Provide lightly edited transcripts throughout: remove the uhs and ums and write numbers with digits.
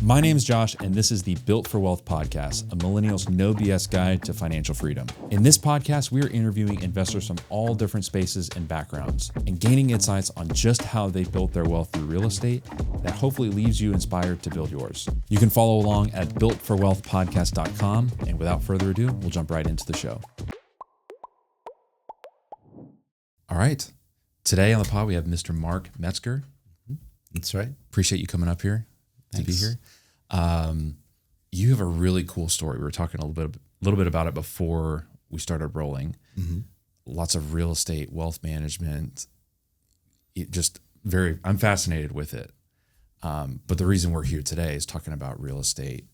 My name is Josh, and this is the Built for Wealth podcast, a millennial's no BS guide to financial freedom. In this podcast, we are interviewing investors from all different spaces and backgrounds and gaining insights on just how they built their wealth through real estate that hopefully leaves you inspired to build yours. You can follow along at builtforwealthpodcast.com. And without further ado, we'll jump right into the show. All right. Today on the pod, we have Mr. Mark Metzger. That's right. Appreciate you coming up here. Thanks. To be here. You have a really cool story. We were talking a little bit about it before we started rolling. Mm-hmm. Lots of real estate, wealth management. I'm fascinated with it. But the reason we're here today is talking about real estate.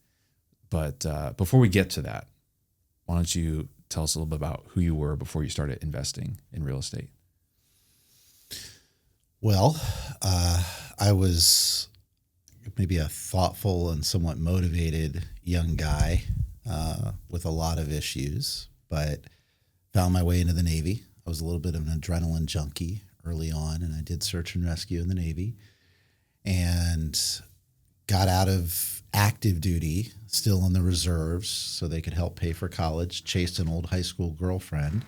But before we get to that, why don't you tell us a little bit about who you were before you started investing in real estate? Well, I was maybe a thoughtful and somewhat motivated young guy with a lot of issues, but found my way into the Navy. I was a little bit of an adrenaline junkie early on, and I did search and rescue in the Navy and got out of active duty, still in the reserves, so they could help pay for college, chased an old high school girlfriend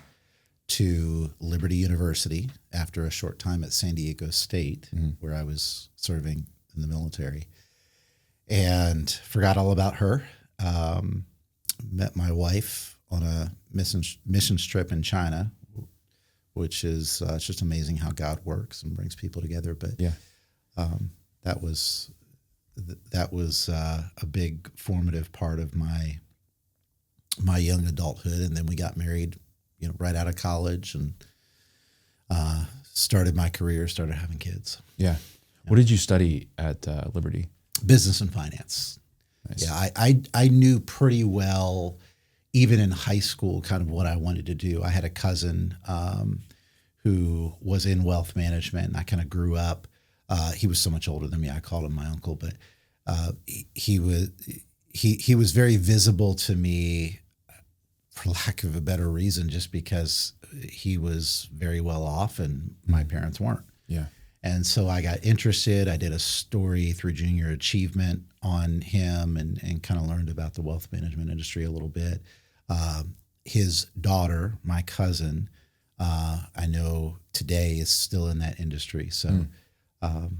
to Liberty University after a short time at San Diego State, where I was serving in the military, and forgot all about her. Met my wife on a missions trip in China, which is it's just amazing how God works and brings people together. But yeah, that was a big formative part of my young adulthood, and then we got married, right out of college, and started my career, started having kids. Yeah. What did you study at Liberty? Business and finance. Nice. Yeah, I knew pretty well, even in high school, kind of what I wanted to do. I had a cousin who was in wealth management, and I kind of grew up. He was so much older than me. I called him my uncle, but he was very visible to me, for lack of a better reason, just because he was very well off and my parents weren't. Yeah. And so I got interested. I did a story through Junior Achievement on him and kind of learned about the wealth management industry a little bit. His daughter, my cousin, I know today is still in that industry. So that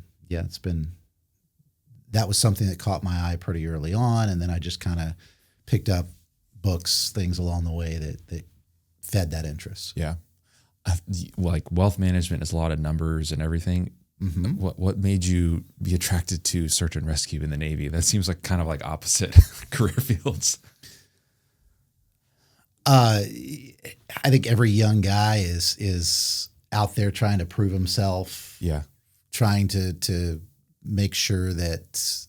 was something that caught my eye pretty early on. And then I just kind of picked up books, things along the way that fed that interest. Yeah. Like wealth management is a lot of numbers and everything. Mm-hmm. What made you be attracted to search and rescue in the Navy? That seems like kind of like opposite career fields. I think every young guy is out there trying to prove himself. Yeah. Trying to make sure that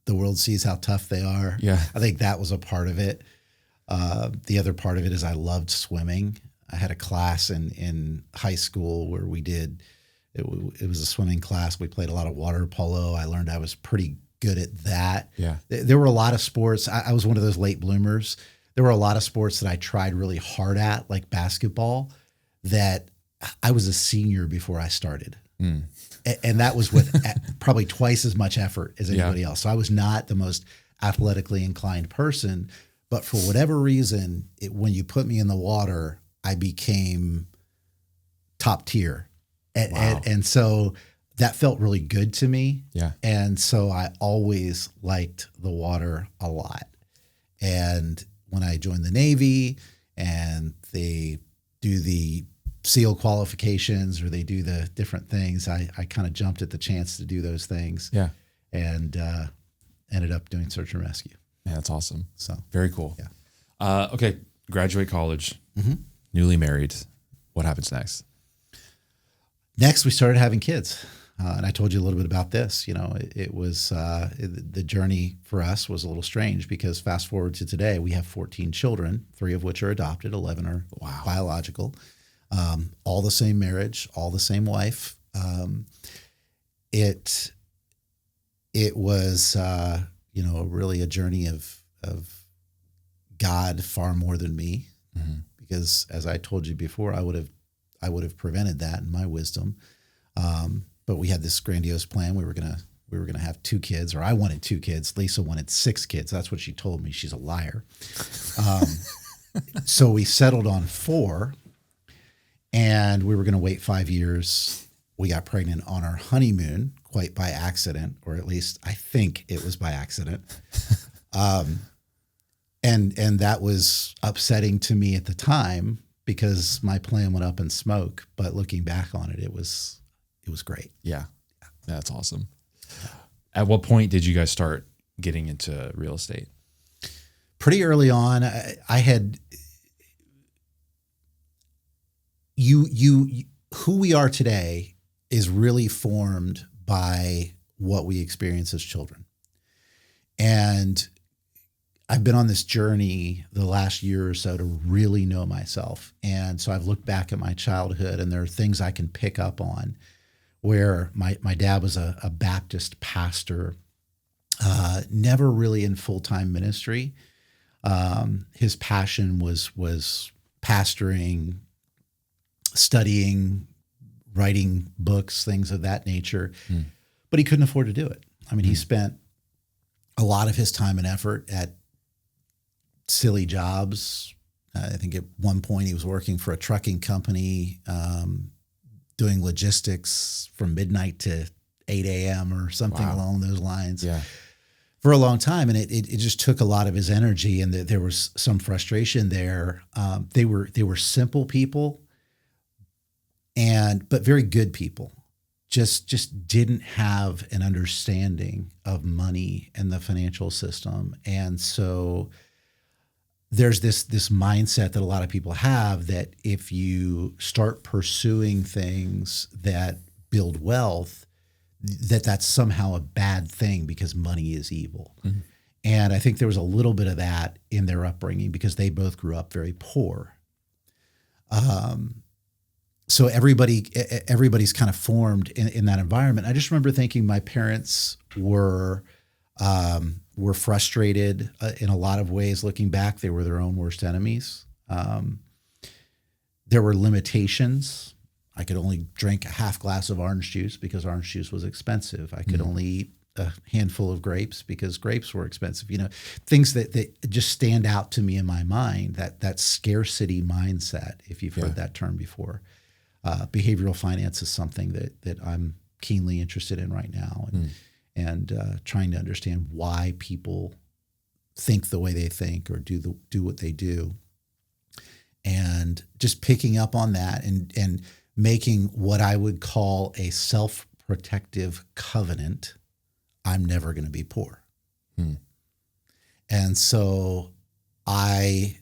the world sees how tough they are. Yeah. I think that was a part of it. The other part of it is I loved swimming. I had a class in high school where we did, it was a swimming class. We played a lot of water polo. I learned I was pretty good at that. Yeah. There were a lot of sports. I was one of those late bloomers. There were a lot of sports that I tried really hard at, like basketball, that I was a senior before I started. Mm. And that was with probably twice as much effort as anybody else. So I was not the most athletically inclined person, but for whatever reason, when you put me in the water, I became top tier. And so that felt really good to me. Yeah. And so I always liked the water a lot. And when I joined the Navy and they do the SEAL qualifications or they do the different things, I kind of jumped at the chance to do those things. Yeah. And ended up doing search and rescue. Yeah, that's awesome. So very cool. Yeah. Okay. Graduate college, newly married. What happens next? Next, we started having kids. And I told you a little bit about this. It was the journey for us was a little strange because fast forward to today, we have 14 children, 3 of which are adopted, 11 are biological. All the same marriage, all the same wife. It was really a journey of God far more than me, because as I told you before, I would have prevented that in my wisdom. But we had this grandiose plan. We were going to we were going to have 2 kids, or I wanted 2 kids. Lisa wanted 6 kids. That's what she told me. She's a liar. So we settled on 4, and we were going to wait 5 years. We got pregnant on our honeymoon, quite by accident, or at least I think it was by accident. And that was upsetting to me at the time because my plan went up in smoke. But looking back on it, it was great. Yeah. That's awesome. At what point did you guys start getting into real estate? Pretty early on. I had who we are today is really formed by what we experience as children. And I've been on this journey the last year or so to really know myself. And so I've looked back at my childhood, and there are things I can pick up on where my dad was a Baptist pastor, never really in full-time ministry. His passion was pastoring, studying, writing books, things of that nature, but he couldn't afford to do it. I mean, he spent a lot of his time and effort at silly jobs. I think at one point he was working for a trucking company, doing logistics from midnight to 8 a.m. or something along those lines for a long time. And it just took a lot of his energy, and there was some frustration there. They were simple people, but very good people. Just didn't have an understanding of money and the financial system. And so there's this mindset that a lot of people have that if you start pursuing things that build wealth, that's somehow a bad thing because money is evil. Mm-hmm. And I think there was a little bit of that in their upbringing because they both grew up very poor. So everybody's kind of formed in that environment. I just remember thinking my parents were frustrated in a lot of ways. Looking back, they were their own worst enemies. There were limitations. I could only drink a half glass of orange juice because orange juice was expensive. I could only eat a handful of grapes because grapes were expensive. You know, things that just stand out to me in my mind, that scarcity mindset, if you've heard that term before. Behavioral finance is something that I'm keenly interested in right now, and trying to understand why people think the way they think or do what they do, and just picking up on that and making what I would call a self-protective covenant. I'm never going to be poor. And so I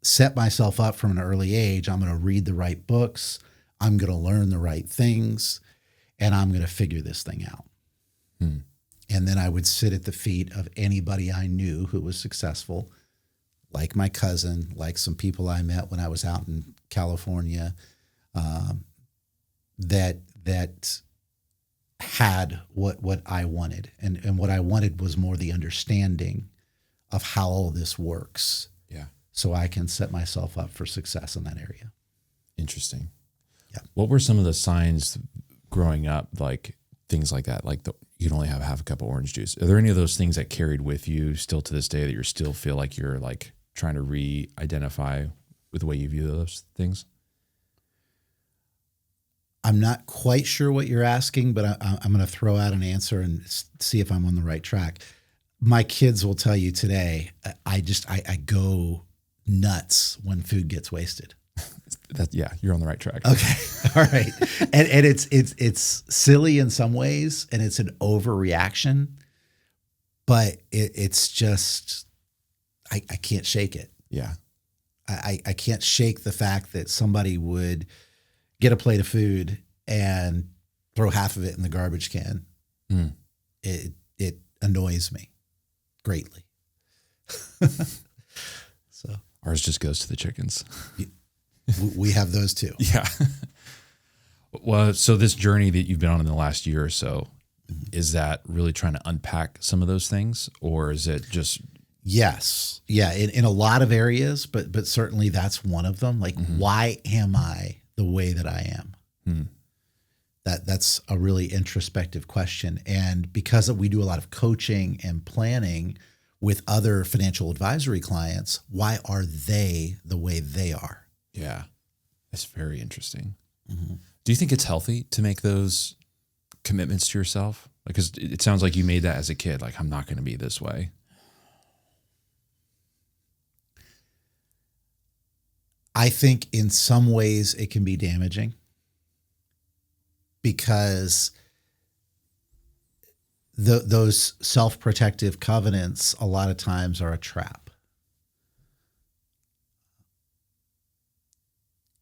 set myself up from an early age. I'm going to read the right books. I'm going to learn the right things, and I'm going to figure this thing out. And then I would sit at the feet of anybody I knew who was successful, like my cousin, like some people I met when I was out in California, that had what I wanted. And what I wanted was more the understanding of how all this works. Yeah. So I can set myself up for success in that area. Interesting. Yeah. What were some of the signs growing up, like things like that, like you can only have half a cup of orange juice? Are there any of those things that carried with you still to this day that you still feel like you're like trying to re-identify with the way you view those things? I'm not quite sure what you're asking, but I'm going to throw out an answer and see if I'm on the right track. My kids will tell you today, I go nuts when food gets wasted. You're on the right track. Okay. All right. And it's silly in some ways, and it's an overreaction, but it's just, I can't shake it. Yeah. I can't shake the fact that somebody would get a plate of food and throw half of it in the garbage can. It annoys me greatly. So ours just goes to the chickens. We have those too. Yeah. Well, so this journey that you've been on in the last year or so, is that really trying to unpack some of those things, or is it just? Yes. Yeah. In a lot of areas, but certainly that's one of them. Like, why am I the way that I am? That's a really introspective question. And because we do a lot of coaching and planning with other financial advisory clients, why are they the way they are? Yeah, that's very interesting. Mm-hmm. Do you think it's healthy to make those commitments to yourself? Because it sounds like you made that as a kid, like, I'm not going to be this way. I think in some ways it can be damaging because those self-protective covenants a lot of times are a trap.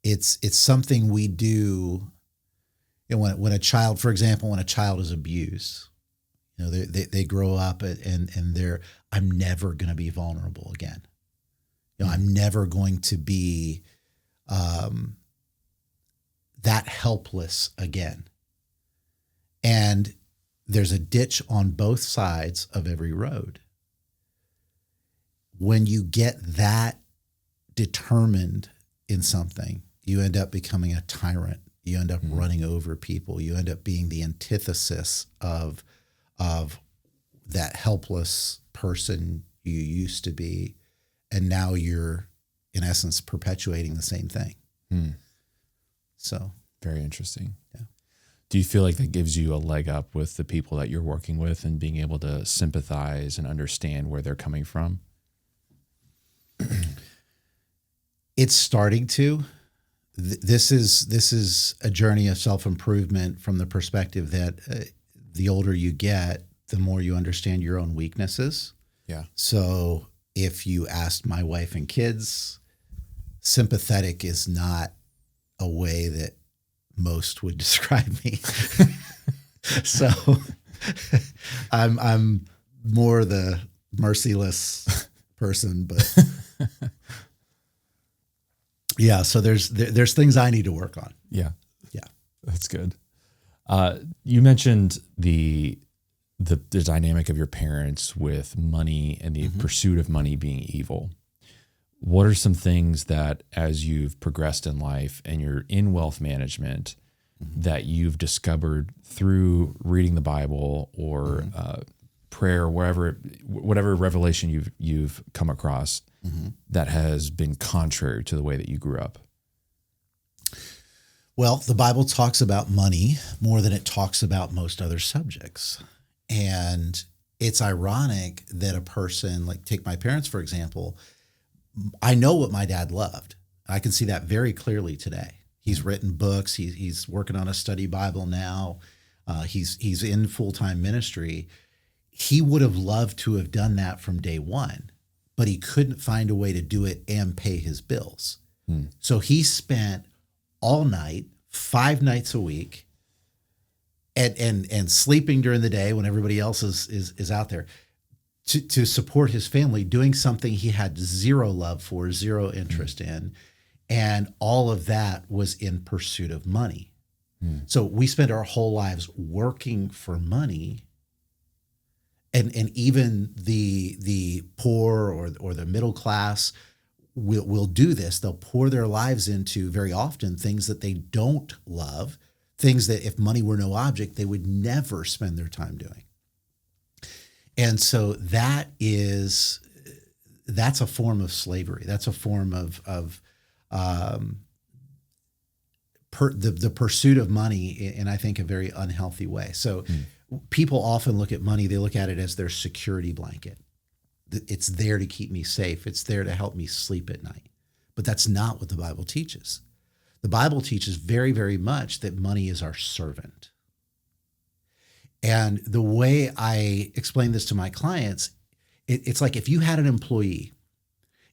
It's something we do. When a child, for example, when a child is abused, they grow up and they're, I'm never going to be vulnerable again. I'm never going to be that helpless again. And there's a ditch on both sides of every road. When you get that determined in something, you end up becoming a tyrant. You end up running over people. You end up being the antithesis of that helpless person you used to be. And now you're, in essence, perpetuating the same thing. So very interesting. Yeah. Do you feel like that gives you a leg up with the people that you're working with and being able to sympathize and understand where they're coming from? It's starting to. This is a journey of self-improvement from the perspective that the older you get, the more you understand your own weaknesses. Yeah. So if you asked my wife and kids, sympathetic is not a way that most would describe me. So I'm more the merciless person, but yeah, so there's things I need to work on. Yeah. Yeah. That's good. You mentioned the dynamic of your parents with money and the pursuit of money being evil. What are some things that, as you've progressed in life and you're in wealth management, that you've discovered through reading the Bible or prayer, whatever revelation you've come across that has been contrary to the way that you grew up? Well, the Bible talks about money more than it talks about most other subjects. And it's ironic that a person, like take my parents, for example, I know what my dad loved. I can see that very clearly today. He's written books. He's working on a study Bible now. He's in full-time ministry. He would have loved to have done that from day one, but he couldn't find a way to do it and pay his bills. So he spent all night, 5 nights a week, and sleeping during the day when everybody else is out there to support his family, doing something he had zero love for, zero interest in. And all of that was in pursuit of money. So we spend our whole lives working for money. And even the poor or the middle class will do this. They'll pour their lives into, very often, things that they don't love, things that if money were no object, they would never spend their time doing. And so that's a form of slavery. That's a form of the pursuit of money in, I think, a very unhealthy way. So people often look at money, they look at it as their security blanket. It's there to keep me safe. It's there to help me sleep at night. But that's not what the Bible teaches. The Bible teaches very, very much that money is our servant. And the way I explain this to my clients, it's like if you had an employee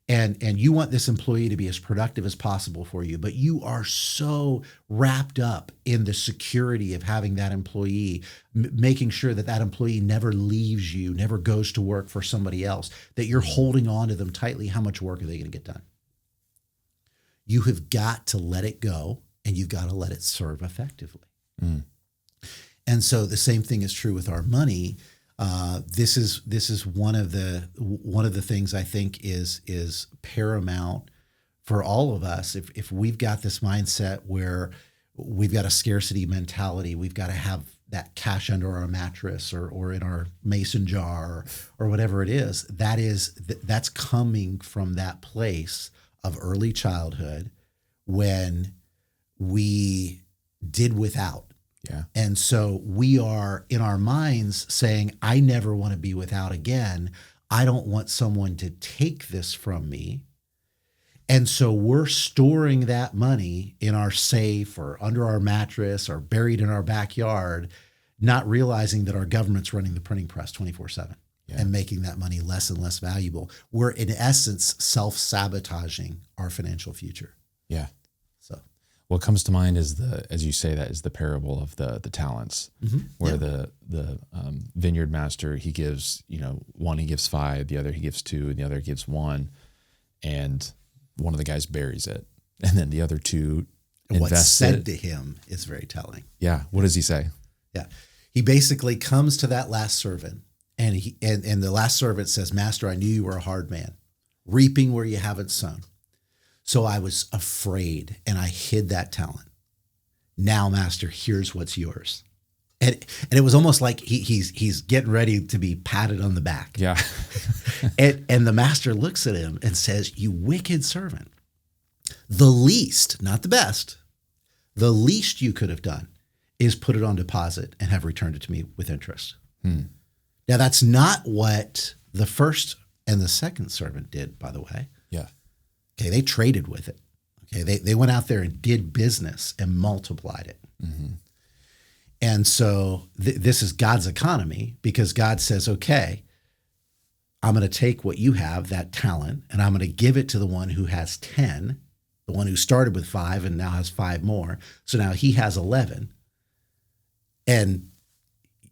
and you want this employee to be as productive as possible for you, but you are so wrapped up in the security of having that employee, making sure that that employee never leaves you, never goes to work for somebody else, that you're holding on to them tightly, how much work are they going to get done? You have got to let it go, and you've got to let it serve effectively. And so the same thing is true with our money. This is one of the things I think is paramount for all of us. If we've got this mindset where we've got a scarcity mentality. We've got to have that cash under our mattress or in our mason jar or whatever it is. That's coming from that place of early childhood when we did without. Yeah. And so we are in our minds saying, I never want to be without again. I don't want someone to take this from me. And so we're storing that money in our safe or under our mattress or buried in our backyard, not realizing that our government's running the printing press 24/7 and making that money less and less valuable. We're in essence self-sabotaging our financial future. Yeah. So what comes to mind is as you say that, is the parable of the talents, where the vineyard master, he gives, one he gives 5, the other he gives 2, and the other gives 1, and one of the guys buries it, and then the other 2 and what's invest said it. to him is very telling. Yeah. What does he say? Yeah. He basically comes to that last servant and the last servant says, Master, I knew you were a hard man, reaping where you haven't sown. So I was afraid and I hid that talent. Now, Master, here's what's yours. And it was almost like he's getting ready to be patted on the back. Yeah. and the master looks at him and says, you wicked servant, the least, not the best, the least you could have done is put it on deposit and have returned it to me with interest. Now, that's not what the first and the second servant did, by the way. Yeah. Okay, they traded with it. Okay, they went out there and did business and multiplied it. And so this is God's economy, because God says, okay, I'm going to take what you have, that talent, and I'm going to give it to the one who has 10, the one who started with 5 and now has 5 more. So now he has 11, and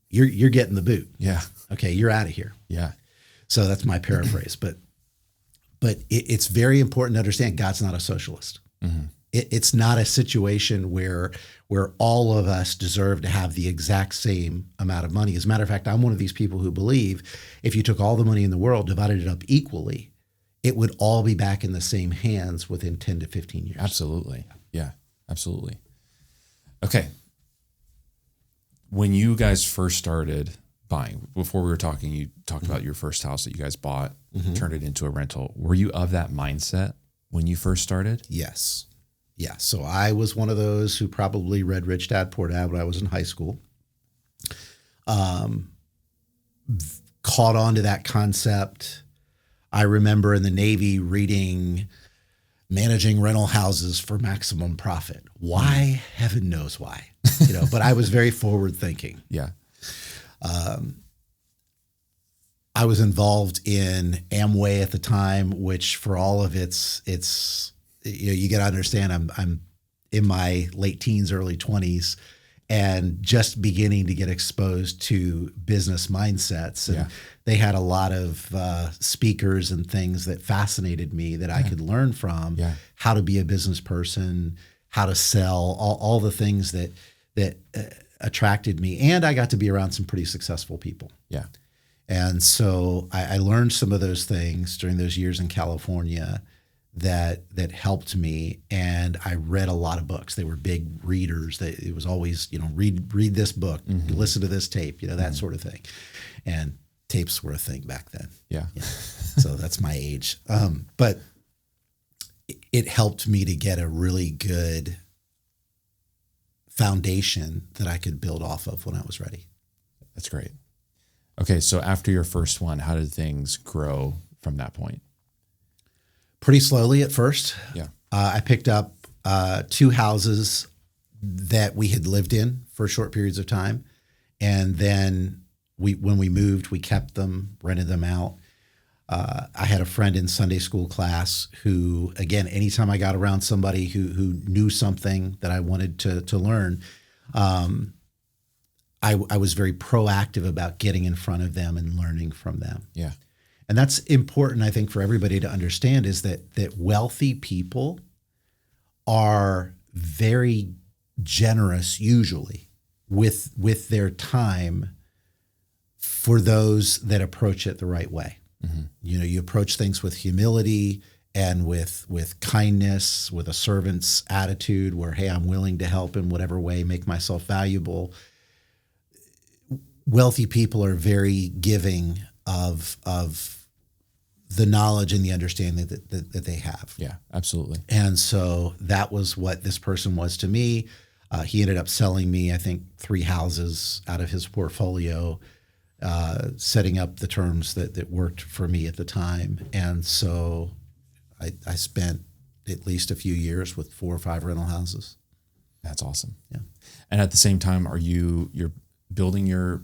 you're getting the boot. Yeah. Okay, you're out of here. Yeah. So that's my paraphrase. But it's very important to understand God's not a socialist. It's not a situation where all of us deserve to have the exact same amount of money. As a matter of fact, I'm one of these people who believe if you took all the money in the world, divided it up equally, it would all be back in the same hands within 10 to 15 years. Absolutely. Yeah, absolutely. Okay. When you guys first started buying, before we were talking, you talked about your first house that you guys bought, turned it into a rental. Were you of that mindset when you first started? Yes. Yeah. So I was one of those who probably read Rich Dad, Poor Dad when I was in high school. Caught on to that concept. I remember in the Navy reading Managing Rental Houses for Maximum Profit. Why? Heaven knows why. But I was very forward thinking. Yeah. I was involved in Amway at the time, which for all of its you got to understand, I'm in my late teens, early 20s, and just beginning to get exposed to business mindsets. And they had a lot of speakers and things that fascinated me that I could learn from. How to be a business person, how to sell, all the things that attracted me. And I got to be around some pretty successful people. Yeah. And so I learned some of those things during those years in California that helped me. And I read a lot of books. They were big readers. It was always, read this book, listen to this tape, that sort of thing. And tapes were a thing back then. Yeah. So that's my age. But it helped me to get a really good foundation that I could build off of when I was ready. That's great. Okay. So after your first one, how did things grow from that point? Pretty slowly at first. Yeah. I picked up 2 houses that we had lived in for short periods of time. And then when we moved, we kept them, rented them out. I had a friend in Sunday school class who, again, anytime I got around somebody who knew something that I wanted to learn, I was very proactive about getting in front of them and learning from them. Yeah. And that's important, I think, for everybody to understand, is that wealthy people are very generous, usually, with their time for those that approach it the right way. You approach things with humility and with kindness, with a servant's attitude where, hey, I'm willing to help in whatever way, make myself valuable. Wealthy people are very giving of the knowledge and the understanding that they have. Yeah, absolutely. And so that was what this person was to me. He ended up selling me, I think, 3 houses out of his portfolio, setting up the terms that worked for me at the time. And so I spent at least a few years with 4 or 5 rental houses. That's awesome. Yeah. And at the same time, you're building your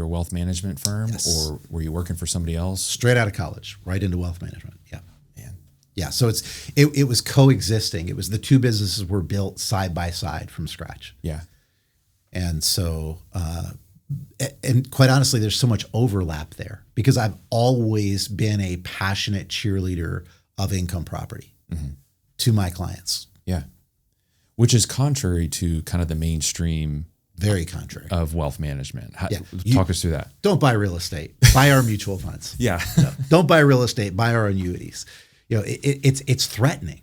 wealth management firm, Yes. or were you working for somebody else? Straight out of college, right into wealth management. Yeah. Man. Yeah. So it was coexisting. It was the 2 businesses were built side by side from scratch. Yeah. And so, and quite honestly, there's so much overlap there because I've always been a passionate cheerleader of income property to my clients. Yeah. Which is contrary to kind of the mainstream Very contrary. of wealth management. Yeah. Talk us through that. Don't buy real estate. Buy our mutual funds. Yeah. No, don't buy real estate. Buy our annuities. It's threatening.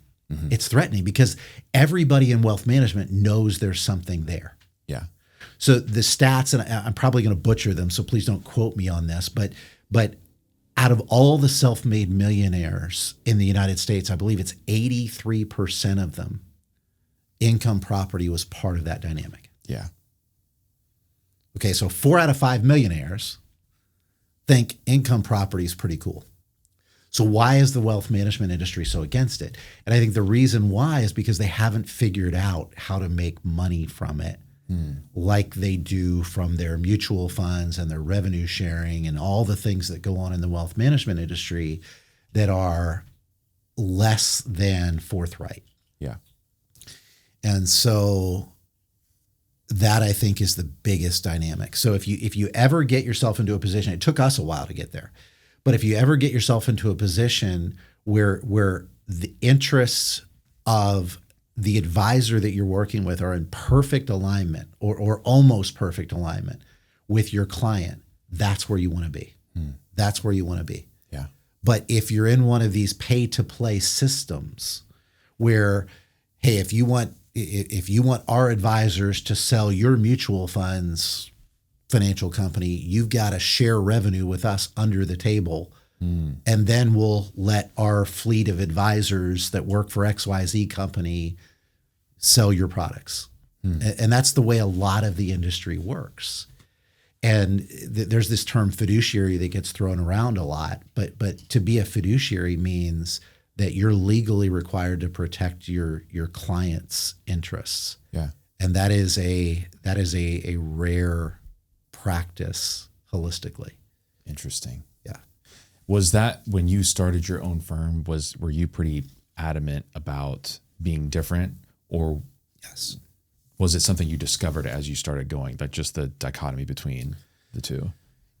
It's threatening because everybody in wealth management knows there's something there. Yeah. So the stats, and I'm probably going to butcher them, so please don't quote me on this, but out of all the self-made millionaires in the United States, I believe it's 83% of them, income property was part of that dynamic. Yeah. Okay, so 4 out of 5 millionaires think income property is pretty cool. So why is the wealth management industry so against it? And I think the reason why is because they haven't figured out how to make money from it like they do from their mutual funds and their revenue sharing and all the things that go on in the wealth management industry that are less than forthright. Yeah. And so that, I think, is the biggest dynamic. So if you ever get yourself into a position, it took us a while to get there, but if you ever get yourself into a position where the interests of the advisor that you're working with are in perfect alignment or almost perfect alignment with your client, that's where you want to be. That's where you want to be. Yeah. But if you're in one of these pay-to-play systems where, hey, if you want our advisors to sell your mutual funds financial company, you've got to share revenue with us under the table. And then we'll let our fleet of advisors that work for XYZ company sell your products. And that's the way a lot of the industry works. And there's this term fiduciary that gets thrown around a lot, but to be a fiduciary means that you're legally required to protect your client's interests. Yeah. And that is a rare practice holistically. Interesting. Yeah. Was that when you started your own firm, were you pretty adamant about being different, or Yes. was it something you discovered as you started going, like just the dichotomy between the two?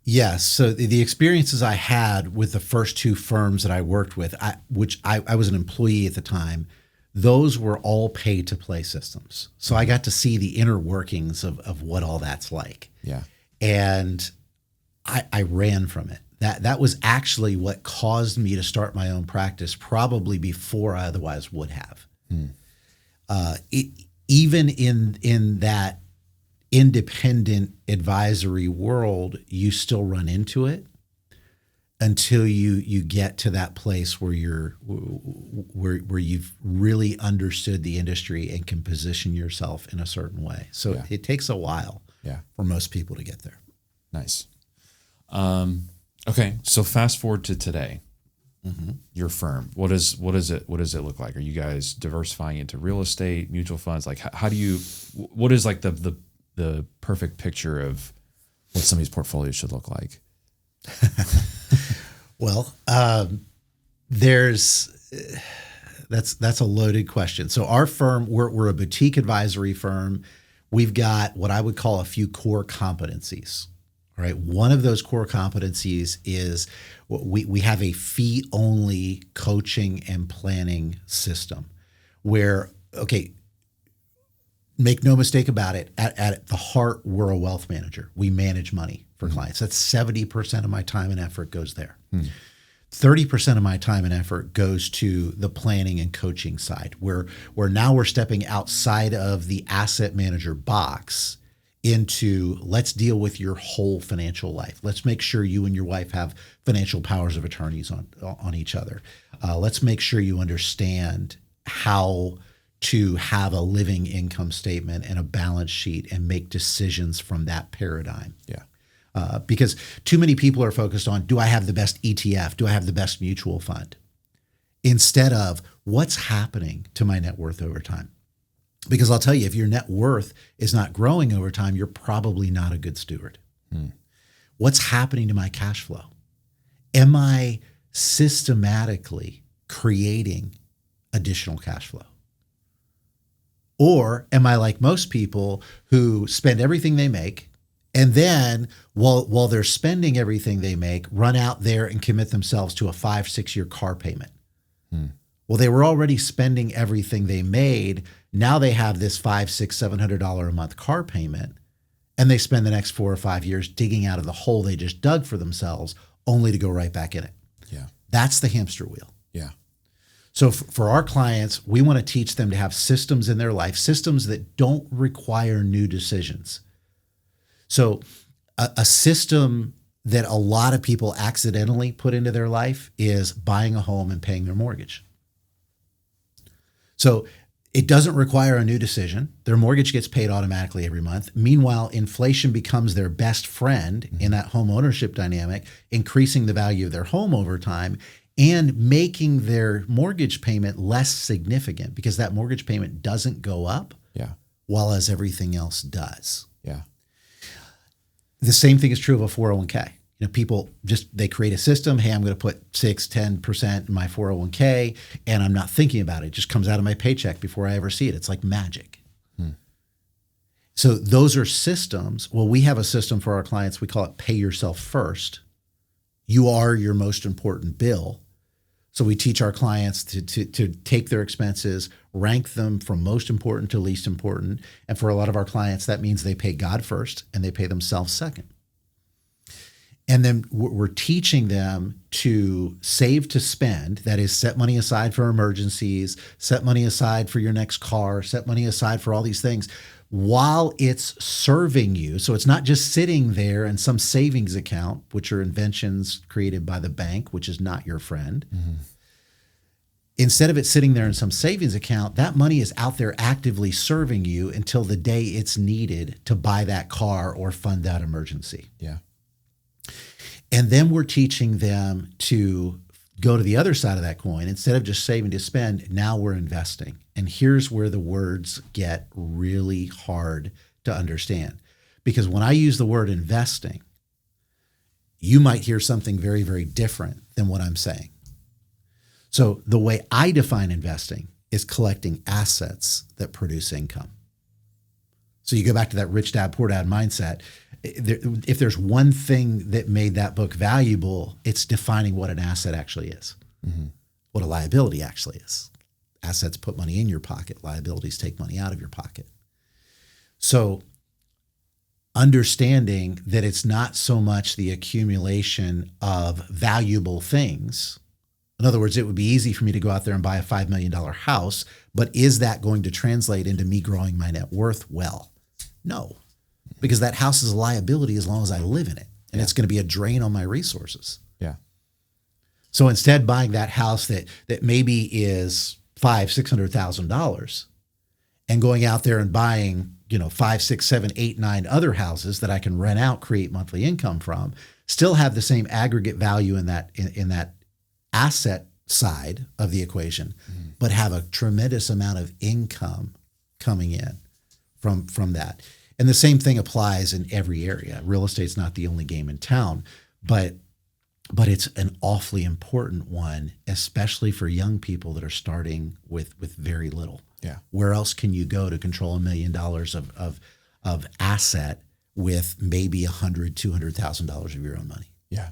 Yes. So the experiences I had with the first 2 firms that I worked with, which I was an employee at the time, those were all pay-to-play systems. So I got to see the inner workings of what all that's like. Yeah. And I ran from it. That was actually what caused me to start my own practice, probably before I otherwise would have. Even in that independent advisory world, you still run into it until you get to that place where you've really understood the industry and can position yourself in a certain way. So Yeah. it takes a while for most people to get there. Nice. Okay. So fast forward to today, your firm, what does it look like? Are you guys diversifying into real estate, mutual funds? Like what is like the perfect picture of what somebody's portfolio should look like? Well, that's a loaded question. So our firm, we're a boutique advisory firm. We've got what I would call a few core competencies. All right. One of those core competencies is we have a fee-only coaching and planning system where, okay, make no mistake about it, at the heart, we're a wealth manager. We manage money for clients. That's 70% of my time and effort goes there. 30% of my time and effort goes to the planning and coaching side, where now we're stepping outside of the asset manager box into let's deal with your whole financial life. Let's make sure you and your wife have financial powers of attorneys on each other. Let's make sure you understand how to have a living income statement and a balance sheet and make decisions from that paradigm. Yeah. Because too many people are focused on, do I have the best ETF? Do I have the best mutual fund? Instead of what's happening to my net worth over time. Because I'll tell you, if your net worth is not growing over time, you're probably not a good steward. What's happening to my cash flow? Am I systematically creating additional cash flow? Or am I like most people who spend everything they make, and then while they're spending everything they make, run out there and commit themselves to a 5-6 year car payment? Well, they were already spending everything they made. Now they have this $500, $600, $700 a month car payment, and they spend the next 4 or 5 years digging out of the hole they just dug for themselves, only to go right back in it. Yeah. That's the hamster wheel. Yeah. So for our clients, we want to teach them to have systems in their life, systems that don't require new decisions. So a system that a lot of people accidentally put into their life is buying a home and paying their mortgage. So it doesn't require a new decision. Their mortgage gets paid automatically every month. Meanwhile, inflation becomes their best friend in that home ownership dynamic, increasing the value of their home over time and making their mortgage payment less significant because that mortgage payment doesn't go up while as everything else does. Yeah. The same thing is true of a 401k. People they create a system. Hey, I'm going to put 6-10% in my 401k, and I'm not thinking about it. It just comes out of my paycheck before I ever see it. It's like magic. So those are systems. Well, we have a system for our clients. We call it pay yourself first. You are your most important bill. So we teach our clients to take their expenses, rank them from most important to least important. And for a lot of our clients, that means they pay God first and they pay themselves second. And then we're teaching them to save to spend. That is, set money aside for emergencies, set money aside for your next car, set money aside for all these things while it's serving you. So it's not just sitting there in some savings account, which are inventions created by the bank, which is not your friend. Instead of it sitting there in some savings account, that money is out there actively serving you until the day it's needed to buy that car or fund that emergency. Yeah. And then we're teaching them to go to the other side of that coin. Instead of just saving to spend, now we're investing. And here's where the words get really hard to understand. Because when I use the word investing, you might hear something very, very different than what I'm saying. So the way I define investing is collecting assets that produce income. So you go back to that rich dad, poor dad mindset. If there's one thing that made that book valuable, it's defining what an asset actually is, what a liability actually is. Assets put money in your pocket. Liabilities take money out of your pocket. So understanding that it's not so much the accumulation of valuable things. In other words, it would be easy for me to go out there and buy a $5 million house, but is that going to translate into me growing my net worth? Well, no. Because that house is a liability as long as I live in it. And it's going to be a drain on my resources. Yeah. So instead buying that house that maybe is $500,000-$600,000 and going out there and buying, 5, 6, 7, 8, 9 other houses that I can rent out, create monthly income from, still have the same aggregate value in that asset side of the equation, but have a tremendous amount of income coming in from that. And the same thing applies in every area. Real estate's not the only game in town, but it's an awfully important one, especially for young people that are starting with very little. Yeah. Where else can you go to control $1 million of asset with maybe $100,000, $200,000 of your own money? Yeah.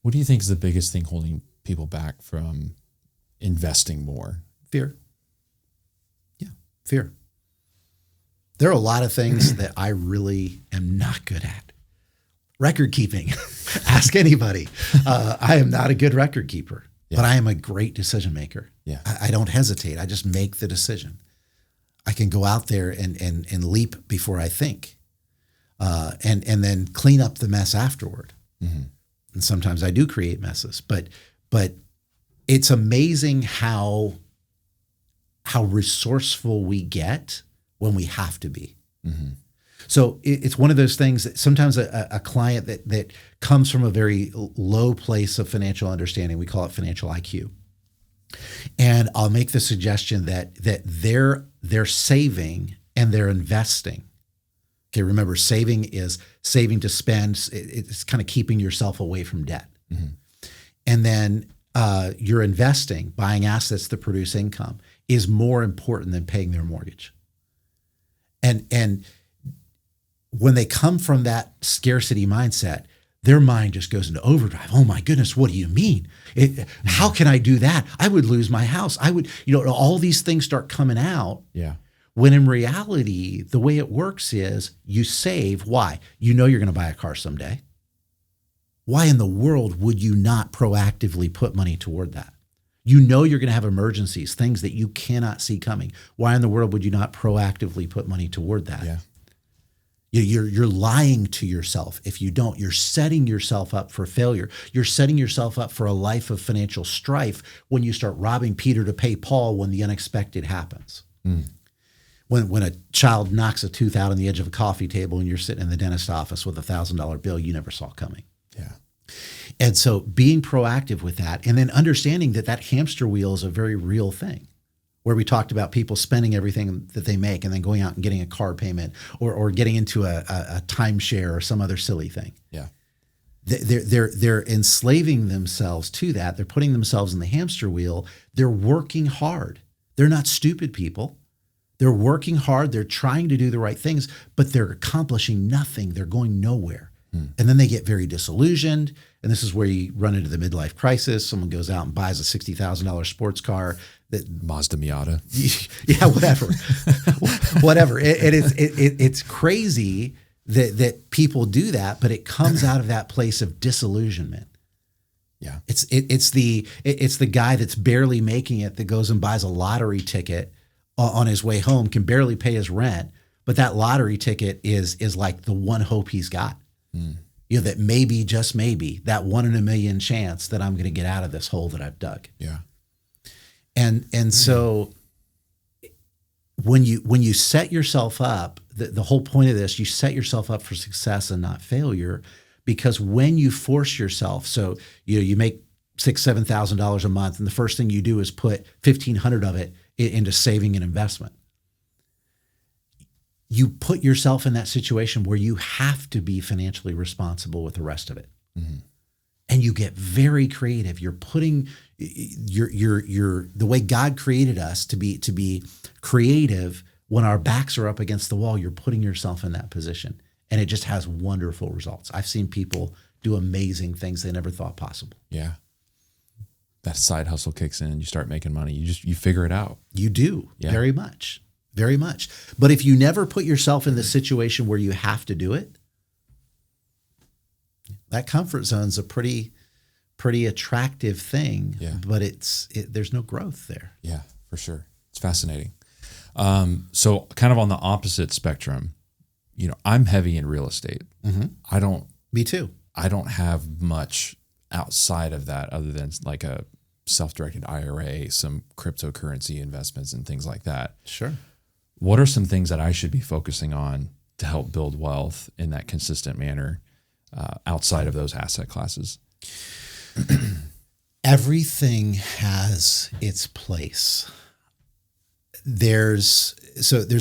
What do you think is the biggest thing holding people back from investing more? Fear. Yeah, fear. There are a lot of things that I really am not good at. Record keeping. Ask anybody. I am not a good record keeper, but I am a great decision maker. Yeah. I don't hesitate. I just make the decision. I can go out there and leap before I think, and then clean up the mess afterward. Mm-hmm. And sometimes I do create messes, but it's amazing how resourceful we get when we have to be. Mm-hmm. So it's one of those things that sometimes a client that comes from a very low place of financial understanding, we call it financial IQ. And I'll make the suggestion that they're saving and they're investing. Okay, remember, saving is saving to spend. It's kind of keeping yourself away from debt. Mm-hmm. And then you're investing, buying assets that produce income is more important than paying their mortgage. And when they come from that scarcity mindset, their mind just goes into overdrive. Oh my goodness, what do you mean? How can I do that? I would lose my house. I would, all these things start coming out. Yeah. When in reality, the way it works is you save. Why? You know you're going to buy a car someday. Why in the world would you not proactively put money toward that? You know you're going to have emergencies, things that you cannot see coming. Why in the world would you not proactively put money toward that? Yeah. You're lying to yourself if you don't. You're setting yourself up for failure. You're setting yourself up for a life of financial strife when you start robbing Peter to pay Paul when the unexpected happens. Mm. When a child knocks a tooth out on the edge of a coffee table and you're sitting in the dentist office with $1,000 bill you never saw coming. Yeah. And so being proactive with that and then understanding that hamster wheel is a very real thing. Where we talked about people spending everything that they make and then going out and getting a car payment or getting into a timeshare or some other silly thing. Yeah. They're enslaving themselves to that. They're putting themselves in the hamster wheel. They're working hard. They're not stupid people. They're working hard. They're trying to do the right things, but they're accomplishing nothing. They're going nowhere. And then they get very disillusioned. And this is where you run into the midlife crisis. Someone goes out and buys a $60,000 sports car. Mazda Miata. Yeah, whatever. It's crazy that people do that, but it comes out of that place of disillusionment. Yeah, it's the guy that's barely making it that goes and buys a lottery ticket on his way home, can barely pay his rent, but that lottery ticket is like the one hope he's got. Mm. That maybe, just maybe, that 1 in a million chance that I'm going to get out of this hole that I've dug. Yeah. And so when you set yourself up, the whole point of this, you set yourself up for success and not failure, because when you force yourself, so you make $6,000-7,000 a month, and the first thing you do is put $1,500 of it into saving and investment. You put yourself in that situation where you have to be financially responsible with the rest of it. Mm-hmm. And you get very creative. You're putting the way God created us to be creative. When our backs are up against the wall, you're putting yourself in that position. And it just has wonderful results. I've seen people do amazing things they never thought possible. Yeah. That side hustle kicks in, you start making money. You figure it out. You do. Yeah. Very much. Very much. But if you never put yourself in the situation where you have to do it, that comfort zone's a pretty attractive thing, but there's no growth there. Yeah, for sure. It's fascinating. So kind of on the opposite spectrum, I'm heavy in real estate. Mm-hmm. Me too. I don't have much outside of that other than like a self-directed IRA, some cryptocurrency investments and things like that. Sure. What are some things that I should be focusing on to help build wealth in that consistent manner outside of those asset classes? Everything has its place. There's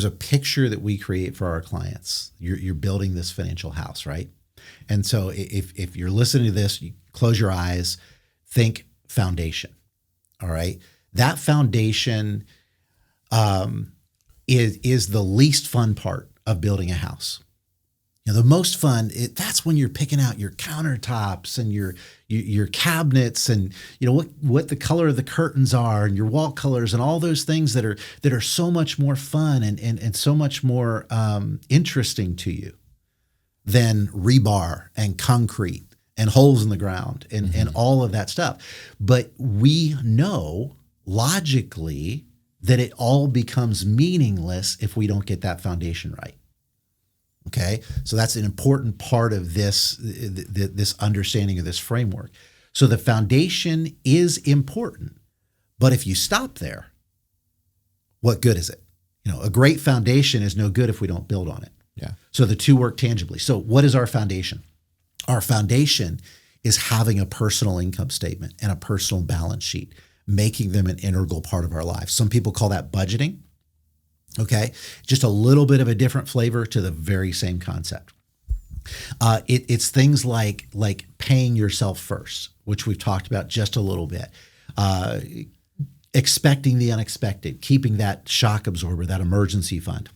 a picture that we create for our clients. You're building this financial house, right? And so if you're listening to this, you close your eyes, think foundation. All right. That foundation is the least fun part of building a house. The most fun, that's when you're picking out your countertops and your cabinets and what the color of the curtains are and your wall colors and all those things that are so much more fun and so much more interesting to you. than rebar and concrete and holes in the ground and all of that stuff. But we know logically that it all becomes meaningless if we don't get that foundation right. Okay, so that's an important part of this understanding of this framework. So the foundation is important, but if you stop there, what good is it? A great foundation is no good if we don't build on it. Yeah. So the two work tangibly. So what is our foundation? Our foundation is having a personal income statement and a personal balance sheet, making them an integral part of our lives. Some people call that budgeting. Okay, just a little bit of a different flavor to the very same concept. It's things like paying yourself first, which we've talked about just a little bit. Expecting the unexpected, keeping that shock absorber, that emergency fund.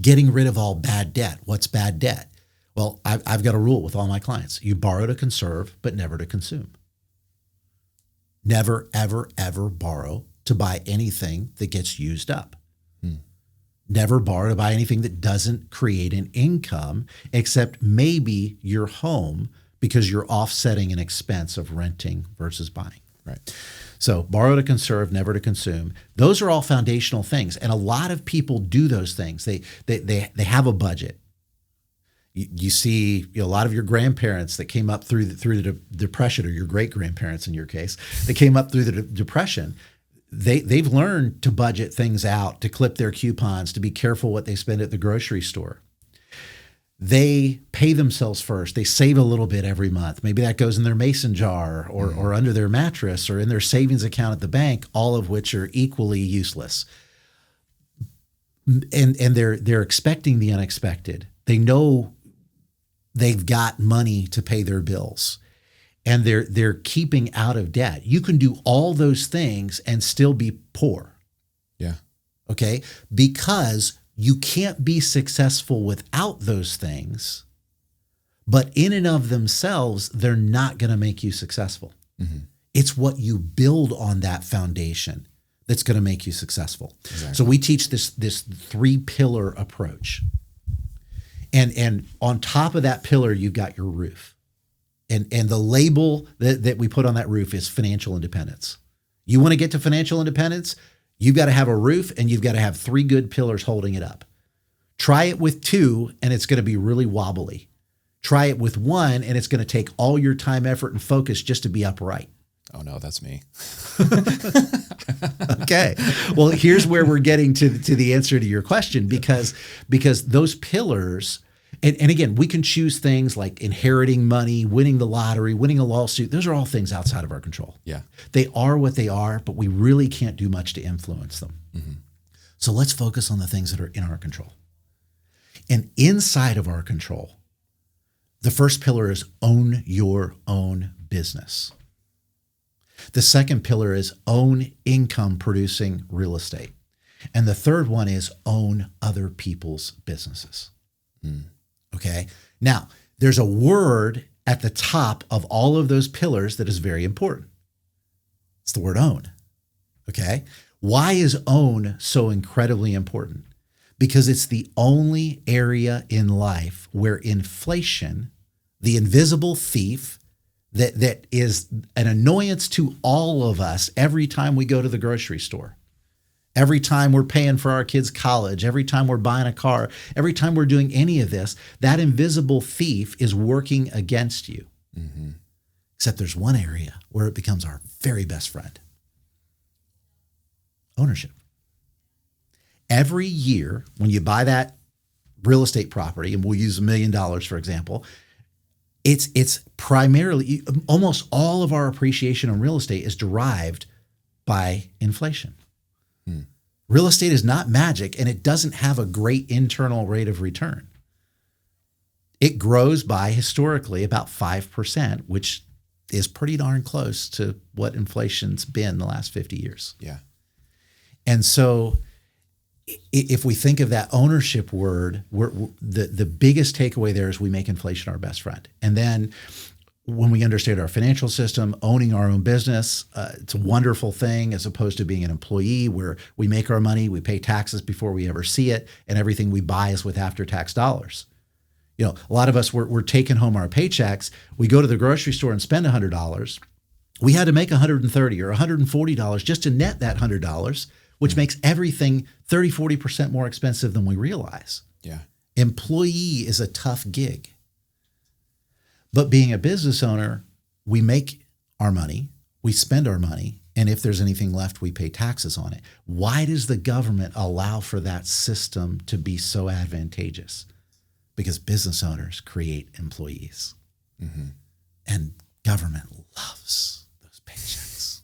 Getting rid of all bad debt. What's bad debt? Well, I've got a rule with all my clients. You borrow to conserve, but never to consume. Never, ever, ever borrow to buy anything that gets used up. Never borrow to buy anything that doesn't create an income, except maybe your home, because you're offsetting an expense of renting versus buying. Right. So borrow to conserve, never to consume. Those are all foundational things. And a lot of people do those things. They have a budget. You see a lot of your grandparents that came up through the Depression, or your great-grandparents in your case, that came up through the Depression. They've learned to budget things out, to clip their coupons, to be careful what they spend at the grocery store. They pay themselves first. They save a little bit every month. Maybe that goes in their mason jar or under their mattress or in their savings account at the bank, all of which are equally useless. And they're expecting the unexpected. They know they've got money to pay their bills. And they're keeping out of debt. You can do all those things and still be poor. Yeah. Okay? Because you can't be successful without those things, but in and of themselves, they're not going to make you successful. It's what you build on that foundation that's going to make you successful. Exactly. So we teach this 3-pillar approach. And on top of that pillar, you've got your roof. And the label that we put on that roof is financial independence. You want to get to financial independence, you've got to have a roof and you've got to have 3 good pillars holding it up. Try it with 2 and it's going to be really wobbly. Try it with 1 and it's going to take all your time, effort, and focus just to be upright. Oh no, that's me. Okay. Well, here's where we're getting to the answer to your question, because those pillars. And again, we can choose things like inheriting money, winning the lottery, winning a lawsuit. Those are all things outside of our control. Yeah. They are what they are, but we really can't do much to influence them. So let's focus on the things that are in our control. And inside of our control, the first pillar is own your own business. The second pillar is own income producing real estate. And the third one is own other people's businesses. Okay. Now, there's a word at the top of all of those pillars that is very important. It's the word own. Okay. Why is own so incredibly important? Because it's the only area in life where inflation, the invisible thief that is an annoyance to all of us every time we go to the grocery store, every time we're paying for our kids' college, every time we're buying a car, every time we're doing any of this, that invisible thief is working against you. Except there's one area where it becomes our very best friend. Ownership. Every year when you buy that real estate property, and we'll use $1 million, for example, it's primarily, almost all of our appreciation on real estate is derived by inflation. Real estate is not magic, and it doesn't have a great internal rate of return. It grows by historically about 5%, which is pretty darn close to what inflation's been the last 50 years. Yeah. And so if we think of that ownership word, the biggest takeaway there is we make inflation our best friend. And then when we understand our financial system, owning our own business, it's a wonderful thing as opposed to being an employee where we make our money, we pay taxes before we ever see it, and everything we buy is with after-tax dollars. You know, a lot of us we're taking home our paychecks. We go to the grocery store and spend $100. We had to make $130 or $140 just to net that $100, which makes everything 30-40% more expensive than we realize. Yeah. Employee is a tough gig. But being a business owner, we make our money, we spend our money, and if there's anything left, we pay taxes on it. Why does the government allow for that system to be so advantageous? Because business owners create employees. Mm-hmm. And government loves those paychecks.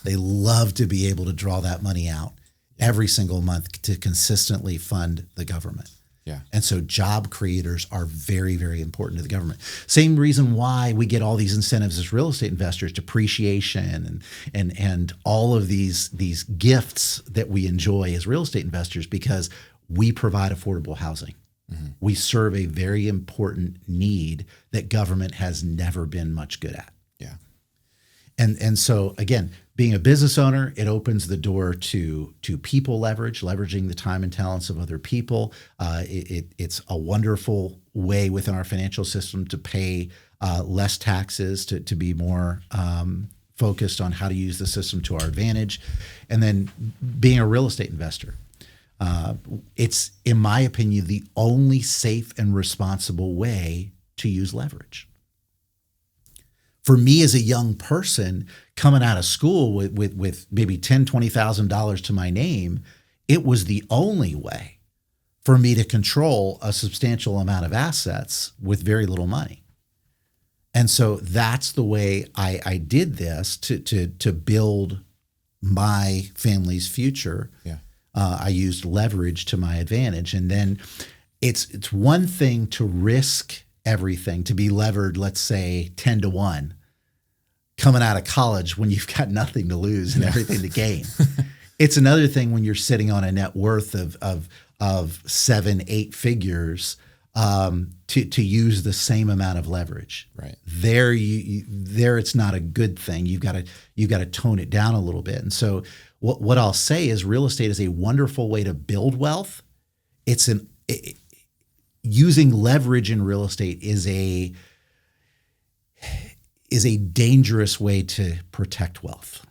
They love to be able to draw that money out every single month to consistently fund the government. Yeah. And so job creators are very, very important to the government. Same reason why we get all these incentives as real estate investors, depreciation and all of these gifts that we enjoy as real estate investors, because we provide affordable housing. Mm-hmm. We serve a very important need that government has never been much good at. Yeah. And so again, being a business owner, it opens the door to people leveraging the time and talents of other people. It's a wonderful way within our financial system to pay less taxes, to be more focused on how to use the system to our advantage. And then being a real estate investor, it's, in my opinion, the only safe and responsible way to use leverage. For me as a young person coming out of school with maybe $10,000, $20,000 to my name, it was the only way for me to control a substantial amount of assets with very little money. And so that's the way I did this to build my family's future. Yeah. I used leverage to my advantage. And then it's one thing to risk everything, to be levered, let's say 10-1, coming out of college when you've got nothing to lose and everything to gain. It's another thing when you're sitting on a net worth of 7-8 figures to use the same amount of leverage. Right. There it's not a good thing. You've got to tone it down a little bit. And so what I'll say is real estate is a wonderful way to build wealth. Using leverage in real estate is a dangerous way to protect wealth.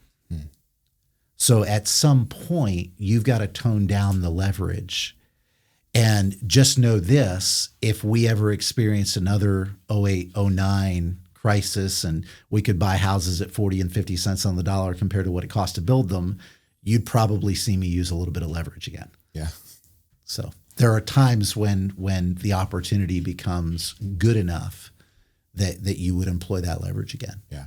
So at some point, you've got to tone down the leverage. And just know this, if we ever experience another 08, 09 crisis and we could buy houses at 40 and 50 cents on the dollar compared to what it costs to build them, you'd probably see me use a little bit of leverage again. Yeah. So there are times when the opportunity becomes good enough that you would employ that leverage again. Yeah.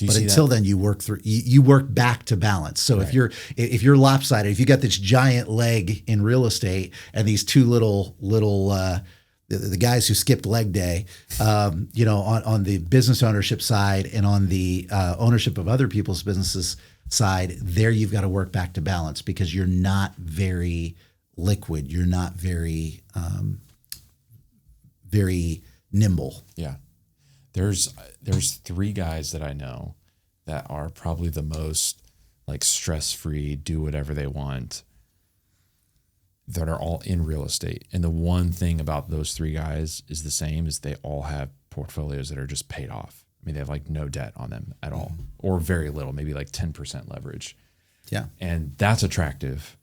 But until then, you work back to balance. So right. if you're lopsided, if you got this giant leg in real estate and these two little the guys who skipped leg day, on the business ownership side and on the ownership of other people's businesses side, there you've got to work back to balance because you're not very liquid. You're not very very nimble. Yeah. There's 3 guys that I know that are probably the most like stress-free, do whatever they want, that are all in real estate. And the one thing about those 3 guys is the same, is they all have portfolios that are just paid off. I mean, they have like no debt on them at all, or very little, maybe like 10% leverage. Yeah. And that's attractive.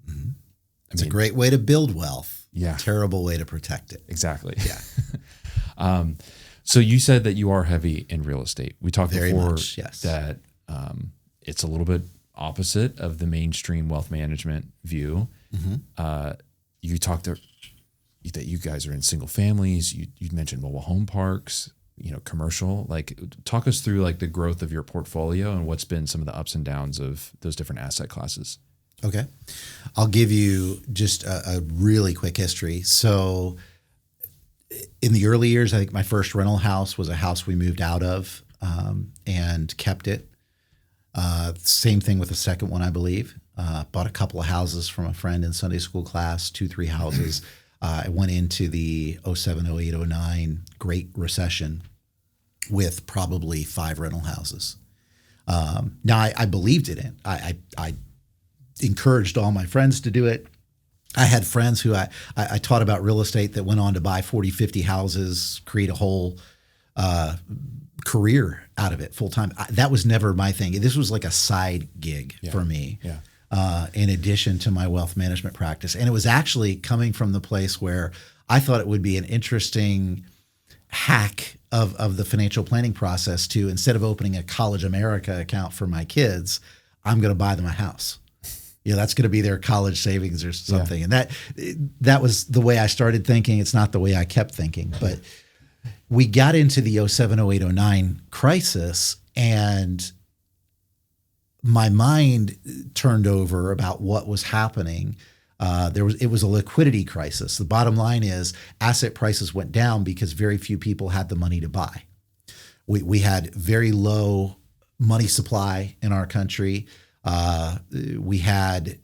Mm-hmm. It's a great way to build wealth. Yeah. Terrible way to protect it. Exactly. Yeah. So you said that you are heavy in real estate. We talked Very before much, yes. that it's a little bit opposite of the mainstream wealth management view. Mm-hmm. You talked that you guys are in single families. You mentioned mobile home parks, commercial. Like, talk us through like the growth of your portfolio and what's been some of the ups and downs of those different asset classes. Okay. I'll give you just a really quick history. So in the early years, I think my first rental house was a house we moved out of and kept it. Same thing with the second one, I believe. Bought a couple of houses from a friend in Sunday school class, 2-3 houses. I went into the 07, 08, 09 Great Recession with probably 5 rental houses. Now, I believed in it. I encouraged all my friends to do it. I had friends who I taught about real estate that went on to buy 40, 50 houses, create a whole career out of it full time. That was never my thing. This was like a side gig for me. Yeah. In addition to my wealth management practice. And it was actually coming from the place where I thought it would be an interesting hack of the financial planning process to, instead of opening a College America account for my kids, I'm going to buy them a house. That's going to be their college savings or something. And that was the way I started thinking. It's not the way I kept thinking. But we got into the 07, 08, 09 crisis, and my mind turned over about what was happening. It was a liquidity crisis. The bottom line is asset prices went down because very few people had the money to buy. We had very low money supply in our country. We had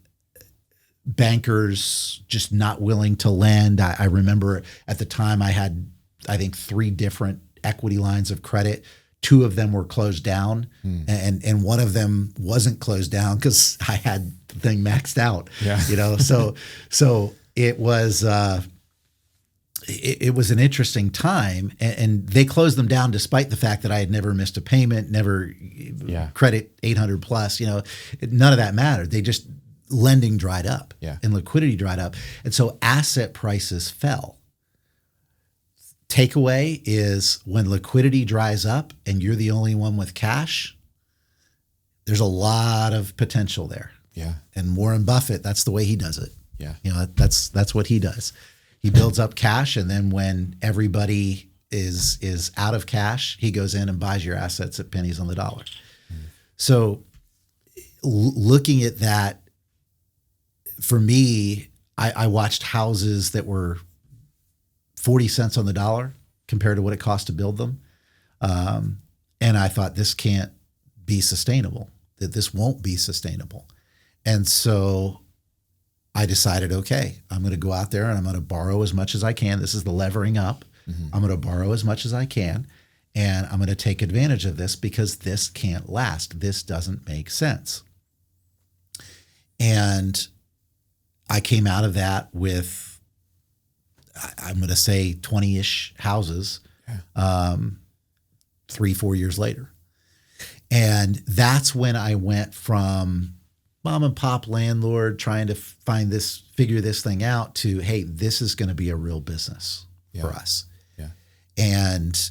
bankers just not willing to lend. I remember at the time I had, I think, 3 different equity lines of credit. 2 of them were closed down, and one of them wasn't closed down because I had the thing maxed out. Yeah. So it was it was an interesting time, and they closed them down despite the fact that I had never missed a payment, never credit 800 plus. None of that mattered. They just, lending dried up, and liquidity dried up, and so asset prices fell. Takeaway is, when liquidity dries up and you're the only one with cash, there's a lot of potential there. Yeah. And Warren Buffett, that's the way he does it. Yeah. That's what he does. He builds up cash, and then when everybody is out of cash, he goes in and buys your assets at pennies on the dollar. So looking at that, for me, I watched houses that were 40 cents on the dollar compared to what it cost to build them. And I thought, this can't be sustainable, that this won't be sustainable. And so I decided, okay, I'm going to go out there and I'm going to borrow as much as I can. This is the levering up. I'm going to borrow as much as I can, and I'm going to take advantage of this because this can't last. This doesn't make sense. And I came out of that with, I'm going to say, 20-ish houses 3-4 years later. And that's when I went from mom and pop landlord trying to figure this thing out to, hey, this is going to be a real business for us. Yeah. And,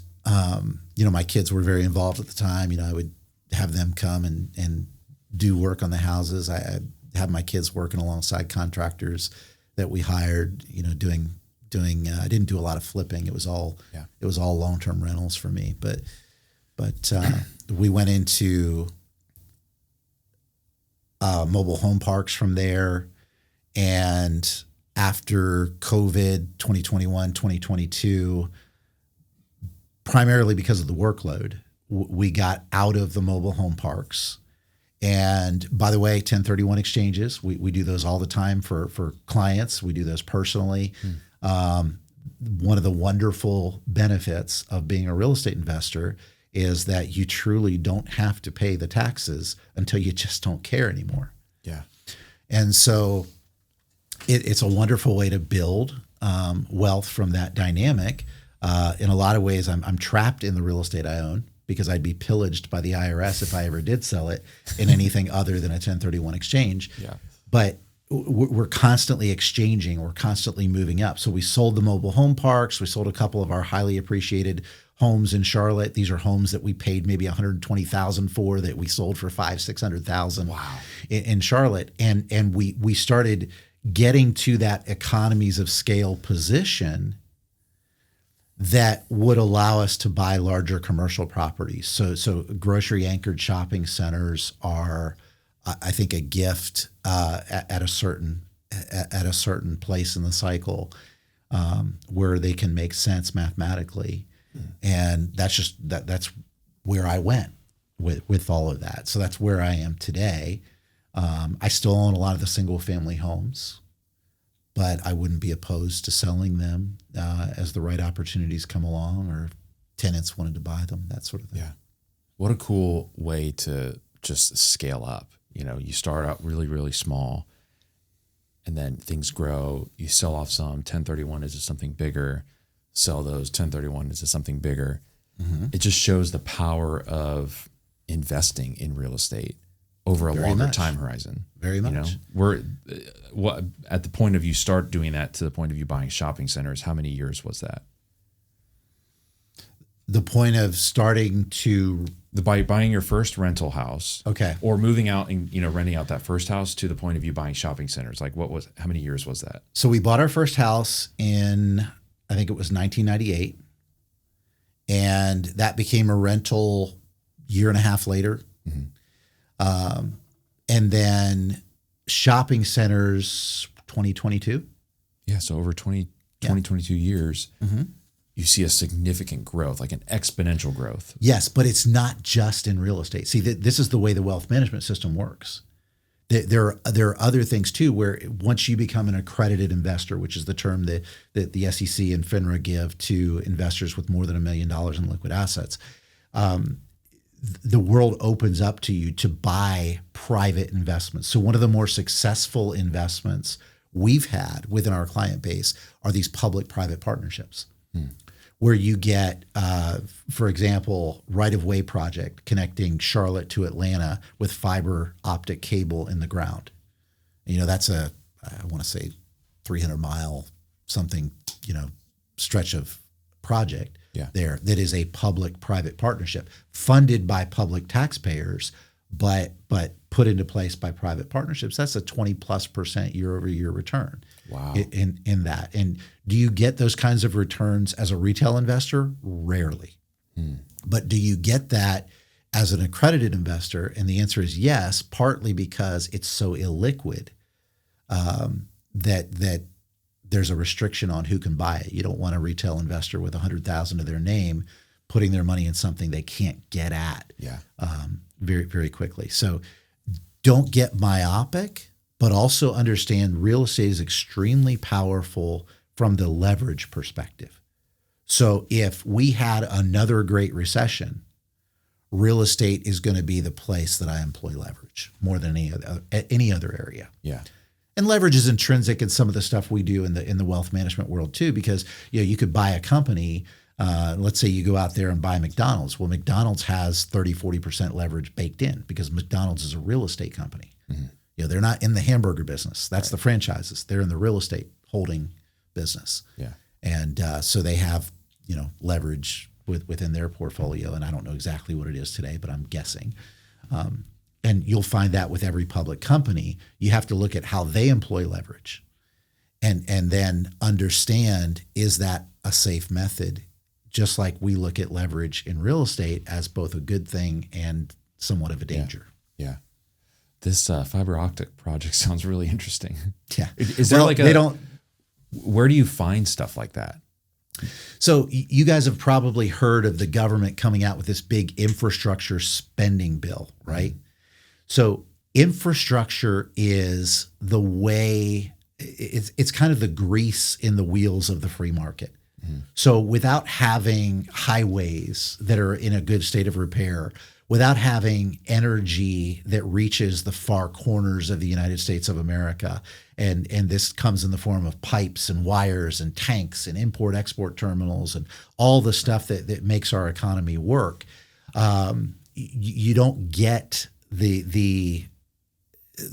my kids were very involved at the time. I would have them come and do work on the houses. I had my kids working alongside contractors that we hired, doing I didn't do a lot of flipping. It was all long-term rentals for me. But we went into mobile home parks from there. And after COVID 2021, 2022, primarily because of the workload, we got out of the mobile home parks. And by the way, 1031 exchanges, we do those all the time for clients. We do those personally. One of the wonderful benefits of being a real estate investor is that you truly don't have to pay the taxes until you just don't care anymore. Yeah. And so it's a wonderful way to build wealth from that dynamic. In a lot of ways, I'm trapped in the real estate I own because I'd be pillaged by the IRS if I ever did sell it in anything other than a 1031 exchange. Yeah. But we're constantly exchanging. We're constantly moving up. So we sold the mobile home parks. We sold a couple of our highly appreciated homes in Charlotte. These are homes that we paid maybe $120,000 for, that we sold for $500,000-$600,000 in Charlotte. And we started getting to that economies of scale position that would allow us to buy larger commercial properties. So grocery anchored shopping centers are, I think, a gift at a certain place in the cycle where they can make sense mathematically, and that's where I went with all of that. So that's where I am today. I still own a lot of the single family homes, but I wouldn't be opposed to selling them as the right opportunities come along, or if tenants wanted to buy them, that sort of thing. Yeah. What a cool way to just scale up. You start out really, really small, and then things grow. You sell off some, 1031 into something bigger, sell those 1031 into something bigger. It just shows the power of investing in real estate over a longer time horizon. Very much. You know, we're at the point of you start doing that to the point of you buying shopping centers. How many years was that? The point of starting to buying your first rental house, okay, or moving out and renting out that first house to the point of you buying shopping centers. Like how many years was that? So we bought our first house in, I think it was 1998, and that became a rental year and a half later. And then shopping centers 2022. Yeah, so over 22 years. You see a significant growth, like an exponential growth. Yes, but it's not just in real estate. See, this is the way the wealth management system works. There are other things too, where once you become an accredited investor, which is the term that the SEC and FINRA give to investors with more than $1 million in liquid assets, the world opens up to you to buy private investments. So one of the more successful investments we've had within our client base are these public-private partnerships. Where you get, for example, right-of-way project connecting Charlotte to Atlanta with fiber optic cable in the ground. That's I want to say 300-mile something, stretch of project there that is a public-private partnership funded by public taxpayers, but put into place by private partnerships. That's a 20+% year-over-year return. Wow. In that. And do you get those kinds of returns as a retail investor? Rarely. But do you get that as an accredited investor? And the answer is yes, partly because it's so illiquid that there's a restriction on who can buy it. You don't want a retail investor with $100,000 to their name putting their money in something they can't get at very, very quickly. So don't get myopic, but also understand real estate is extremely powerful from the leverage perspective. So if we had another great recession, real estate is going to be the place that I employ leverage more than any other area. Yeah. And leverage is intrinsic in some of the stuff we do in the wealth management world too, because you could buy a company. Let's say you go out there and buy McDonald's. Well, McDonald's has 30-40% leverage baked in because McDonald's is a real estate company. They're not in the hamburger business. That's the franchises. They're in the real estate holding business. Yeah. And so they have, leverage within their portfolio. And I don't know exactly what it is today, but I'm guessing. And you'll find that with every public company. You have to look at how they employ leverage and then understand, is that a safe method? Just like we look at leverage in real estate as both a good thing and somewhat of a danger. Yeah. This fiber optic project sounds really interesting. Yeah. Is there where do you find stuff like that? So you guys have probably heard of the government coming out with this big infrastructure spending bill, right? So infrastructure is the way, it's kind of the grease in the wheels of the free market. So without having highways that are in a good state of repair, without having energy that reaches the far corners of the United States of America, and this comes in the form of pipes and wires and tanks and import-export terminals and all the stuff that makes our economy work, you don't get the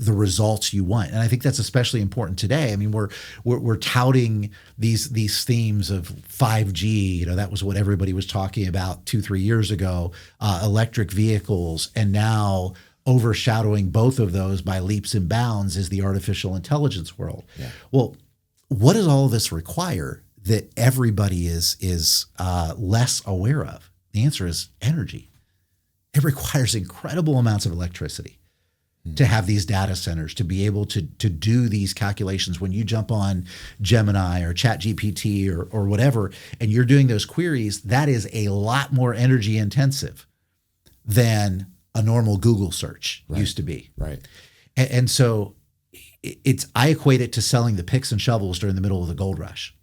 results you want. And I think that's especially important today. I mean, we're touting these themes of 5G, that was what everybody was talking about 2-3 years ago, electric vehicles, and now overshadowing both of those by leaps and bounds is the artificial intelligence world. Yeah. Well, what does all of this require that everybody is less aware of? The answer is energy. It requires incredible amounts of electricity to have these data centers, to be able to do these calculations. When you jump on Gemini or ChatGPT or whatever, and you're doing those queries, that is a lot more energy intensive than a normal Google search used to be. Right. And so I equate it to selling the picks and shovels during the middle of the gold rush.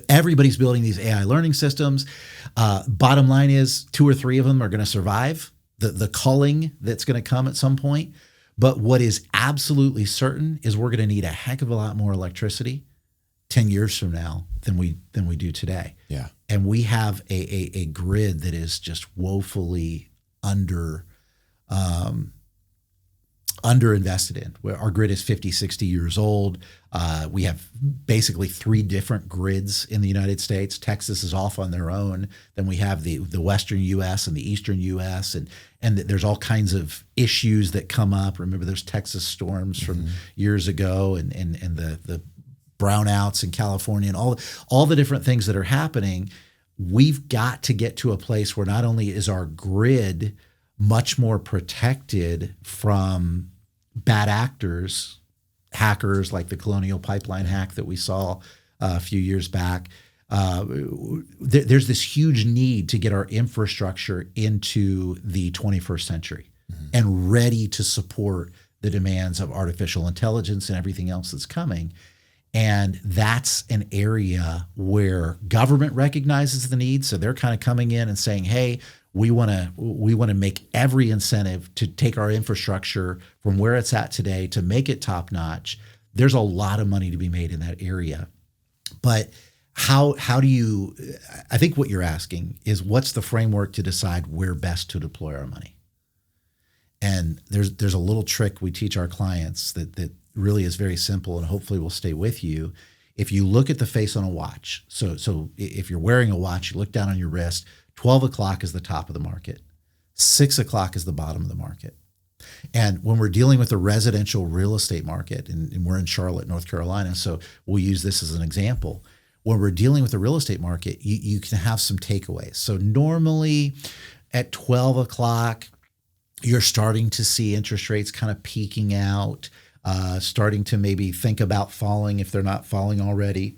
Everybody's building these AI learning systems. Bottom line is 2 or 3 of them are going to survive the culling that's going to come at some point. But what is absolutely certain is we're going to need a heck of a lot more electricity 10 years from now than we do today. Yeah. And we have a grid that is just woefully underinvested in. Our grid is 50, 60 years old. We have basically 3 different grids in the United States. Texas is off on their own. Then we have the western U.S. and the eastern U.S. And there's all kinds of issues that come up. Remember, there's Texas storms from years ago and the brownouts in California and all the different things that are happening. We've got to get to a place where not only is our grid much more protected from bad actors, hackers like the Colonial Pipeline hack that we saw a few years back. There's this huge need to get our infrastructure into the 21st century and ready to support the demands of artificial intelligence and everything else that's coming. And that's an area where government recognizes the need. So they're kind of coming in and saying, hey, we want to make every incentive to take our infrastructure from where it's at today to make it top notch. There's a lot of money to be made in that area. But how do you, I think what you're asking is what's the framework to decide where best to deploy our money? And there's a little trick we teach our clients that really is very simple and hopefully will stay with you. If you look at the face on a watch, so if you're wearing a watch, you look down on your wrist, 12 o'clock is the top of the market. 6 o'clock is the bottom of the market. And when we're dealing with the residential real estate market, and we're in Charlotte, North Carolina, so we'll use this as an example. When we're dealing with the real estate market, you can have some takeaways. So normally at 12 o'clock, you're starting to see interest rates kind of peaking out, starting to maybe think about falling if they're not falling already.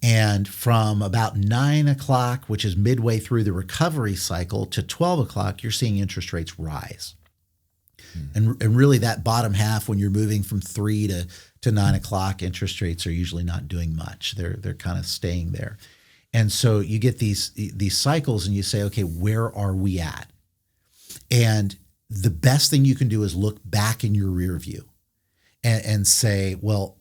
And from about 9 o'clock, which is midway through the recovery cycle, to 12 o'clock, you're seeing interest rates rise. And really that bottom half, when you're moving from 3 to 9 o'clock, interest rates are usually not doing much. They're kind of staying there. And so you get these cycles and you say, okay, where are we at? And the best thing you can do is look back in your rear view and say, well,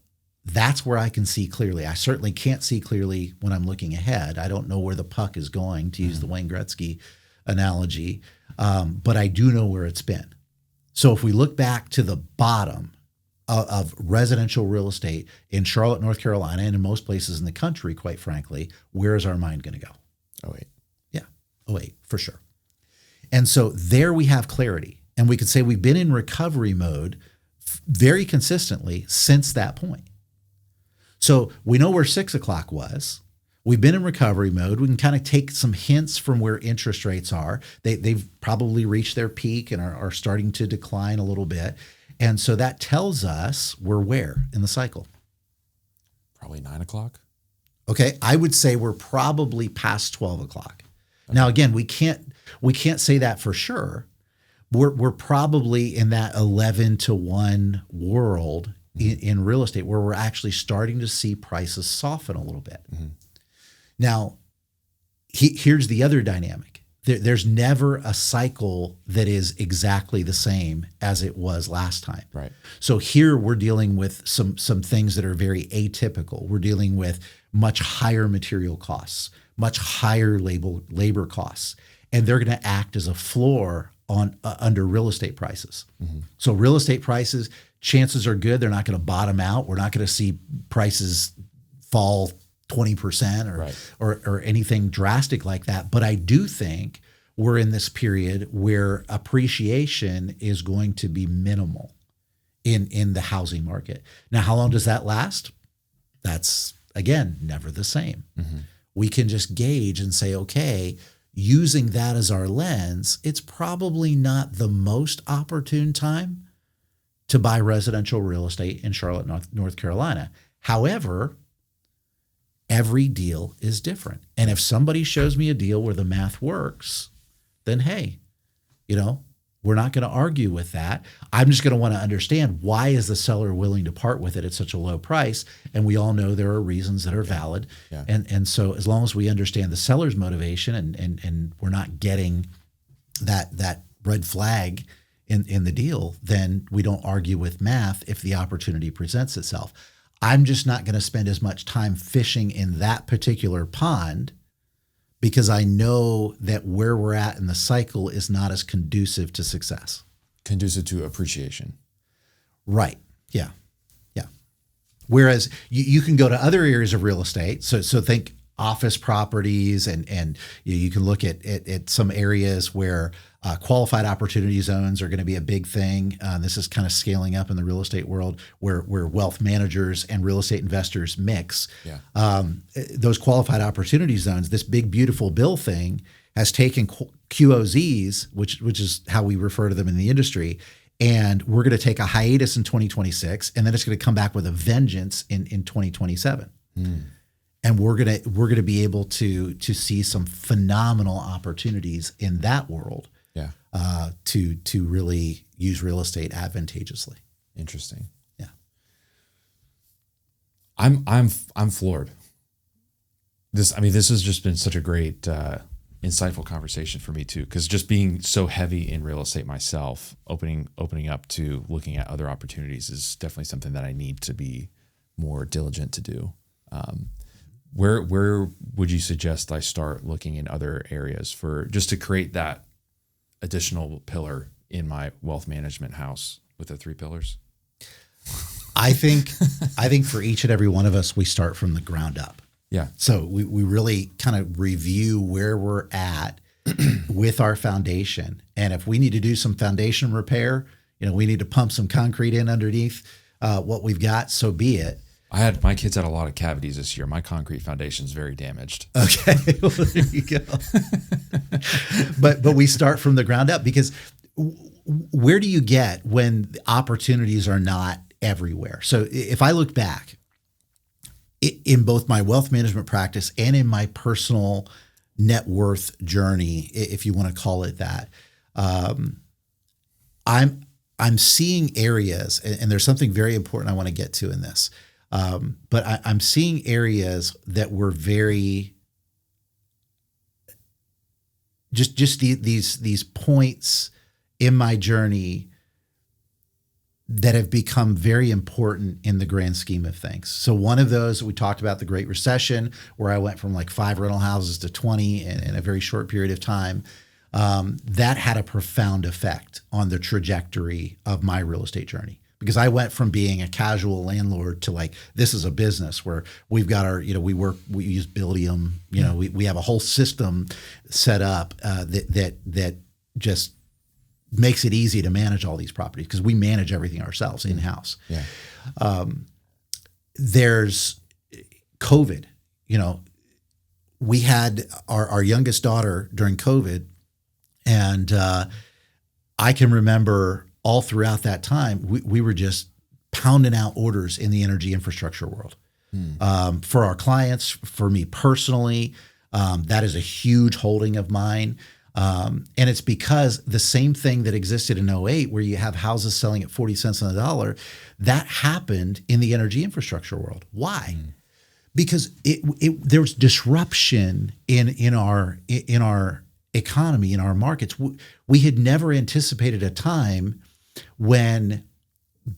that's where I can see clearly. I certainly can't see clearly when I'm looking ahead. I don't know where the puck is going, to use the Wayne Gretzky analogy, but I do know where it's been. So if we look back to the bottom of residential real estate in Charlotte, North Carolina, and in most places in the country, quite frankly, where is our mind going to go? Oh, wait. Yeah. Oh, wait, for sure. And so there we have clarity. And we could say we've been in recovery mode very consistently since that point. So we know where 6 o'clock was. We've been in recovery mode. We can kind of take some hints from where interest rates are. They've probably reached their peak and are starting to decline a little bit. And so that tells us we're where in the cycle? Probably 9 o'clock. Okay, I would say we're probably past 12 o'clock. Okay. Now, again, we can't say that for sure. We're probably in that 11 to 1 world in real estate where we're actually starting to see prices soften a little bit. Mm-hmm. Now, here's the other dynamic. There's never a cycle that is exactly the same as it was last time. Right. So here we're dealing with some things that are very atypical. We're dealing with much higher material costs, much higher labor costs, and they're going to act as a floor on under real estate prices. Mm-hmm. So real estate prices, chances are good they're not going to bottom out. We're not going to see prices fall 20% or anything drastic like that. But I do think we're in this period where appreciation is going to be minimal in the housing market. Now, how long does that last? That's, again, never the same. Mm-hmm. We can just gauge and say, okay, using that as our lens, it's probably not the most opportune time to buy residential real estate in Charlotte, North Carolina. However, every deal is different. And if somebody shows me a deal where the math works, then hey, we're not going to argue with that. I'm just going to want to understand, why is the seller willing to part with it at such a low price? And we all know there are reasons that are valid. Yeah. And so as long as we understand the seller's motivation and we're not getting that red flag in the deal, then we don't argue with math if the opportunity presents itself. I'm just not going to spend as much time fishing in that particular pond because I know that where we're at in the cycle is not as conducive to success. Conducive to appreciation. Right. Yeah. Yeah. Whereas you can go to other areas of real estate. So think office properties and you can look at some areas where qualified opportunity zones are going to be a big thing. This is kind of scaling up in the real estate world where wealth managers and real estate investors mix. Yeah. Those qualified opportunity zones, this big, beautiful bill thing has taken QOZs, which is how we refer to them in the industry, and we're going to take a hiatus in 2026, and then it's going to come back with a vengeance in 2027. And we're gonna be able to see some phenomenal opportunities in that world. Yeah. To really use real estate advantageously. Interesting. Yeah. I'm floored. This has just been such a great, insightful conversation for me too. Because just being so heavy in real estate myself, opening up to looking at other opportunities is definitely something that I need to be more diligent to do. Where would you suggest I start looking in other areas for just to create that additional pillar in my wealth management house with the 3 pillars? I think for each and every one of us, we start from the ground up. Yeah. So we really kind of review where we're at with our foundation. And if we need to do some foundation repair, we need to pump some concrete in underneath what we've got, so be it. My kids had a lot of cavities this year. My concrete foundation is very damaged. Okay, well, there you go. But we start from the ground up because where do you get when opportunities are not everywhere? So if I look back in both my wealth management practice and in my personal net worth journey, if you want to call it that, I'm seeing areas, and there's something very important I want to get to in this. But I'm seeing areas that were very just these points in my journey that have become very important in the grand scheme of things. So one of those, we talked about the Great Recession, where I went from like 5 rental houses to 20 in a very short period of time. That had a profound effect on the trajectory of my real estate journey. Because I went from being a casual landlord to like, this is a business where we've got our, we use Buildium, we have a whole system set up that just makes it easy to manage all these properties because we manage everything ourselves in-house. Yeah. There's COVID, we had our youngest daughter during COVID, and I can remember all throughout that time, we were just pounding out orders in the energy infrastructure world. For our clients, for me personally, that is a huge holding of mine. And it's because the same thing that existed in 2008, where you have houses selling at 40 cents on the dollar, that happened in the energy infrastructure world. Why? Because there was disruption in our economy, in our markets. We had never anticipated a time when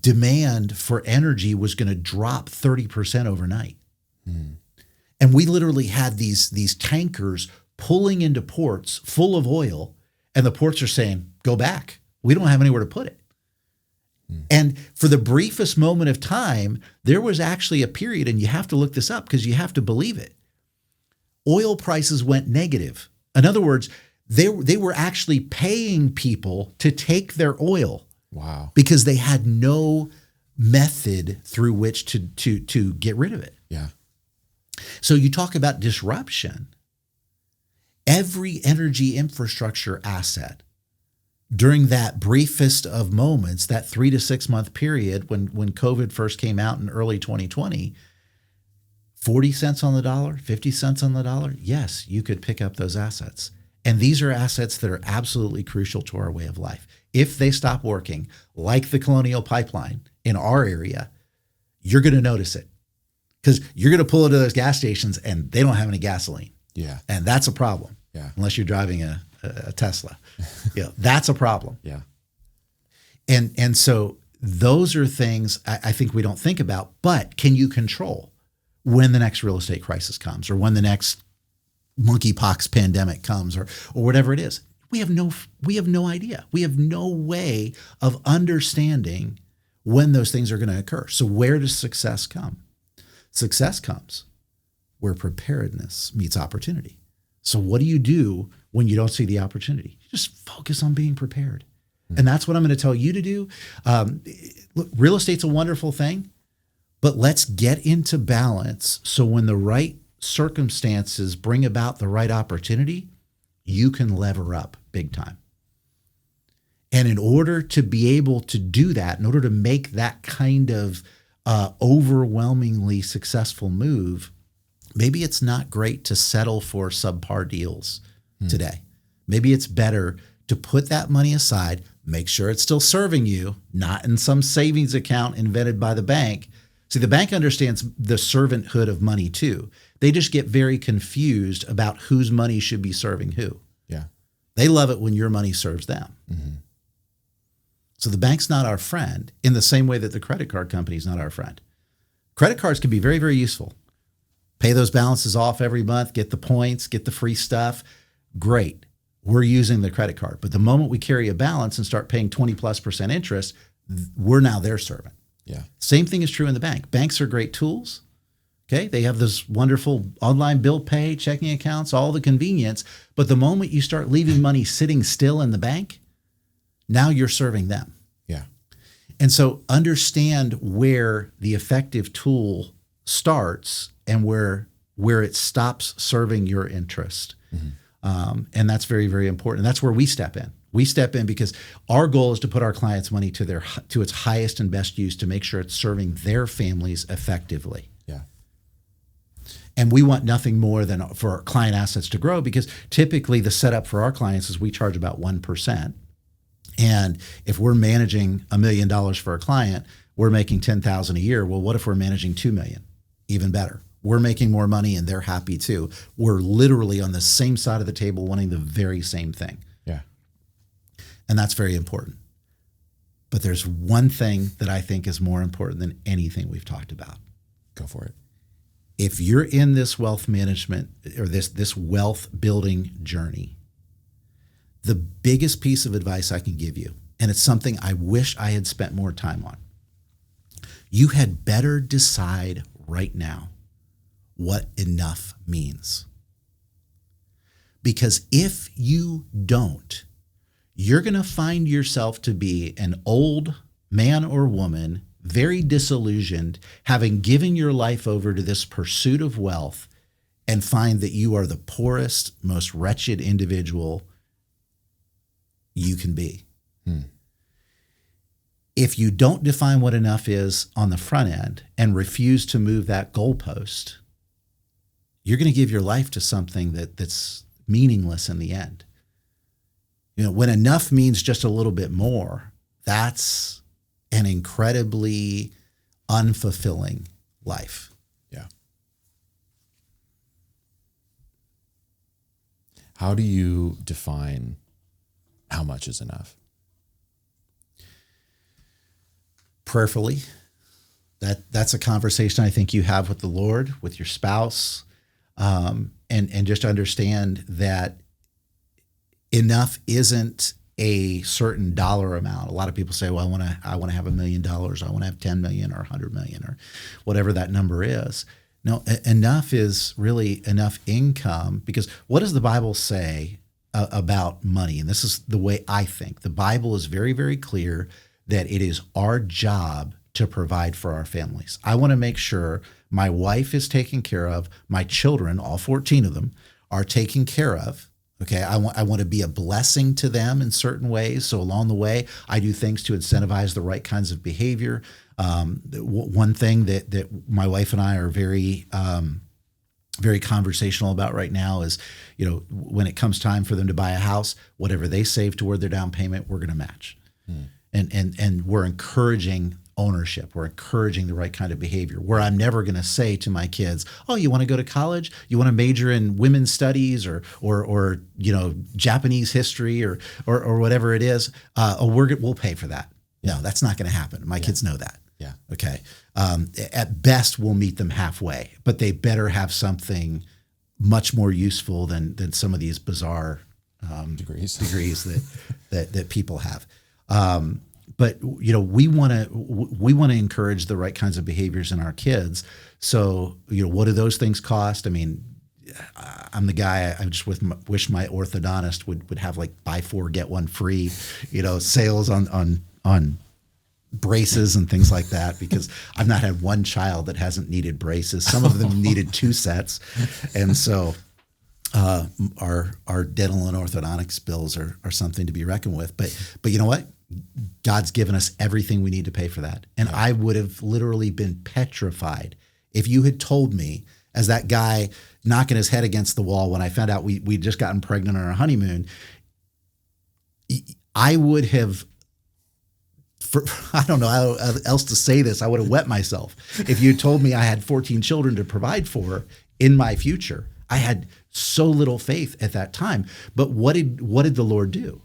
demand for energy was going to drop 30% overnight. And we literally had these tankers pulling into ports full of oil, and the ports are saying, go back. We don't have anywhere to put it. And for the briefest moment of time, there was actually a period, and you have to look this up because you have to believe it. Oil prices went negative. In other words, they were actually paying people to take their oil. Wow. Because they had no method through which to get rid of it. Yeah. So you talk about disruption. Every energy infrastructure asset during that briefest of moments, that 3 to 6 month period when COVID first came out in early 2020, 40 cents on the dollar, 50 cents on the dollar, yes, you could pick up those assets. And these are assets that are absolutely crucial to our way of life. If they stop working, like the Colonial Pipeline in our area, you're going to notice it because you're going to pull into those gas stations and they don't have any gasoline. Yeah. And that's a problem. Yeah. Unless you're driving a Tesla. That's a problem. Yeah. And so those are things I think we don't think about, but can you control when the next real estate crisis comes, or when the next monkeypox pandemic comes, or whatever it is? We have no idea. We have no way of understanding when those things are going to occur. So where does success come? Success comes where preparedness meets opportunity. So what do you do when you don't see the opportunity? You just focus on being prepared. And that's what I'm going to tell you to do. Look, real estate's a wonderful thing, but let's get into balance so when the right circumstances bring about the right opportunity, you can lever up big time. And in order to be able to do that, in order to make that kind of overwhelmingly successful move, maybe it's not great to settle for subpar deals today. Maybe it's better to put that money aside, make sure it's still serving you, not in some savings account invented by the bank. See, the bank understands the servanthood of money too. They just get very confused about whose money should be serving who. Yeah. They love it when your money serves them. Mm-hmm. So the bank's not our friend in the same way that the credit card company is not our friend. Credit cards can be very, very useful. Pay those balances off every month, get the points, get the free stuff. Great. We're using the credit card. But the moment we carry a balance and start paying 20+% interest, we're now their servant. Yeah. Same thing is true in the bank. Banks are great tools. Okay. They have this wonderful online bill pay, checking accounts, all the convenience. But the moment you start leaving money sitting still in the bank, now you're serving them. Yeah. And so understand where the effective tool starts and where it stops serving your interest. Mm-hmm. And that's very, very important. And that's where we step in. We step in because our goal is to put our clients' money to its highest and best use to make sure it's serving their families effectively. Yeah. And we want nothing more than for our client assets to grow, because typically the setup for our clients is we charge about 1%. And if we're managing $1 million for a client, we're making $10,000 a year. Well, what if we're managing $2 million? Even better. We're making more money and they're happy too. We're literally on the same side of the table wanting the very same thing. Yeah. And that's very important. But there's one thing that I think is more important than anything we've talked about. Go for it. If you're in this wealth management or this wealth building journey, the biggest piece of advice I can give you, and it's something I wish I had spent more time on, you had better decide right now what enough means. Because if you don't, you're going to find yourself to be an old man or woman, very disillusioned, having given your life over to this pursuit of wealth, and find that you are the poorest, most wretched individual you can be. If you don't define what enough is on the front end and refuse to move that goalpost, you're going to give your life to something that's meaningless in the end. You know, when enough means just a little bit more, that's an incredibly unfulfilling life. Yeah. How do you define how much is enough? Prayerfully. That's a conversation I think you have with the Lord, with your spouse, and just understand that enough isn't a certain dollar amount. A lot of people say, well, I want to have $1 million, I want to have 10 million or 100 million or whatever that number is. No, enough is really enough income, because what does the Bible say about money? And this is the way I think. The Bible is very, very clear that it is our job to provide for our families. I want to make sure my wife is taken care of, my children, all 14 of them, are taken care of. Okay, I want to be a blessing to them in certain ways. So along the way, I do things to incentivize the right kinds of behavior. One thing that my wife and I are very conversational about right now is, you know, when it comes time for them to buy a house, whatever they save toward their down payment, we're going to match. And we're encouraging ownership. We're encouraging the right kind of behavior, where I'm never going to say to my kids, oh, you want to go to college? You want to major in women's studies or you know, Japanese history or whatever it is? We'll pay for that. No, that's not going to happen. My kids know that. Yeah. Okay. At best, we'll meet them halfway, but they better have something much more useful than some of these bizarre degrees that people have. But we want to encourage the right kinds of behaviors in our kids. So what do those things cost? I mean, I'm the guy. I just wish my orthodontist would have like buy 4 get 1 free, sales on braces and things like that, because I've not had one child that hasn't needed braces. Some of them needed 2 sets, and so our dental and orthodontics bills are something to be reckoned with. But you know what? God's given us everything we need to pay for that. And I would have literally been petrified if you had told me, as that guy knocking his head against the wall when I found out we'd just gotten pregnant on our honeymoon, I would have, I don't know how else to say this, I would have wet myself. If you told me I had 14 children to provide for in my future. I had so little faith at that time. But what did the Lord do?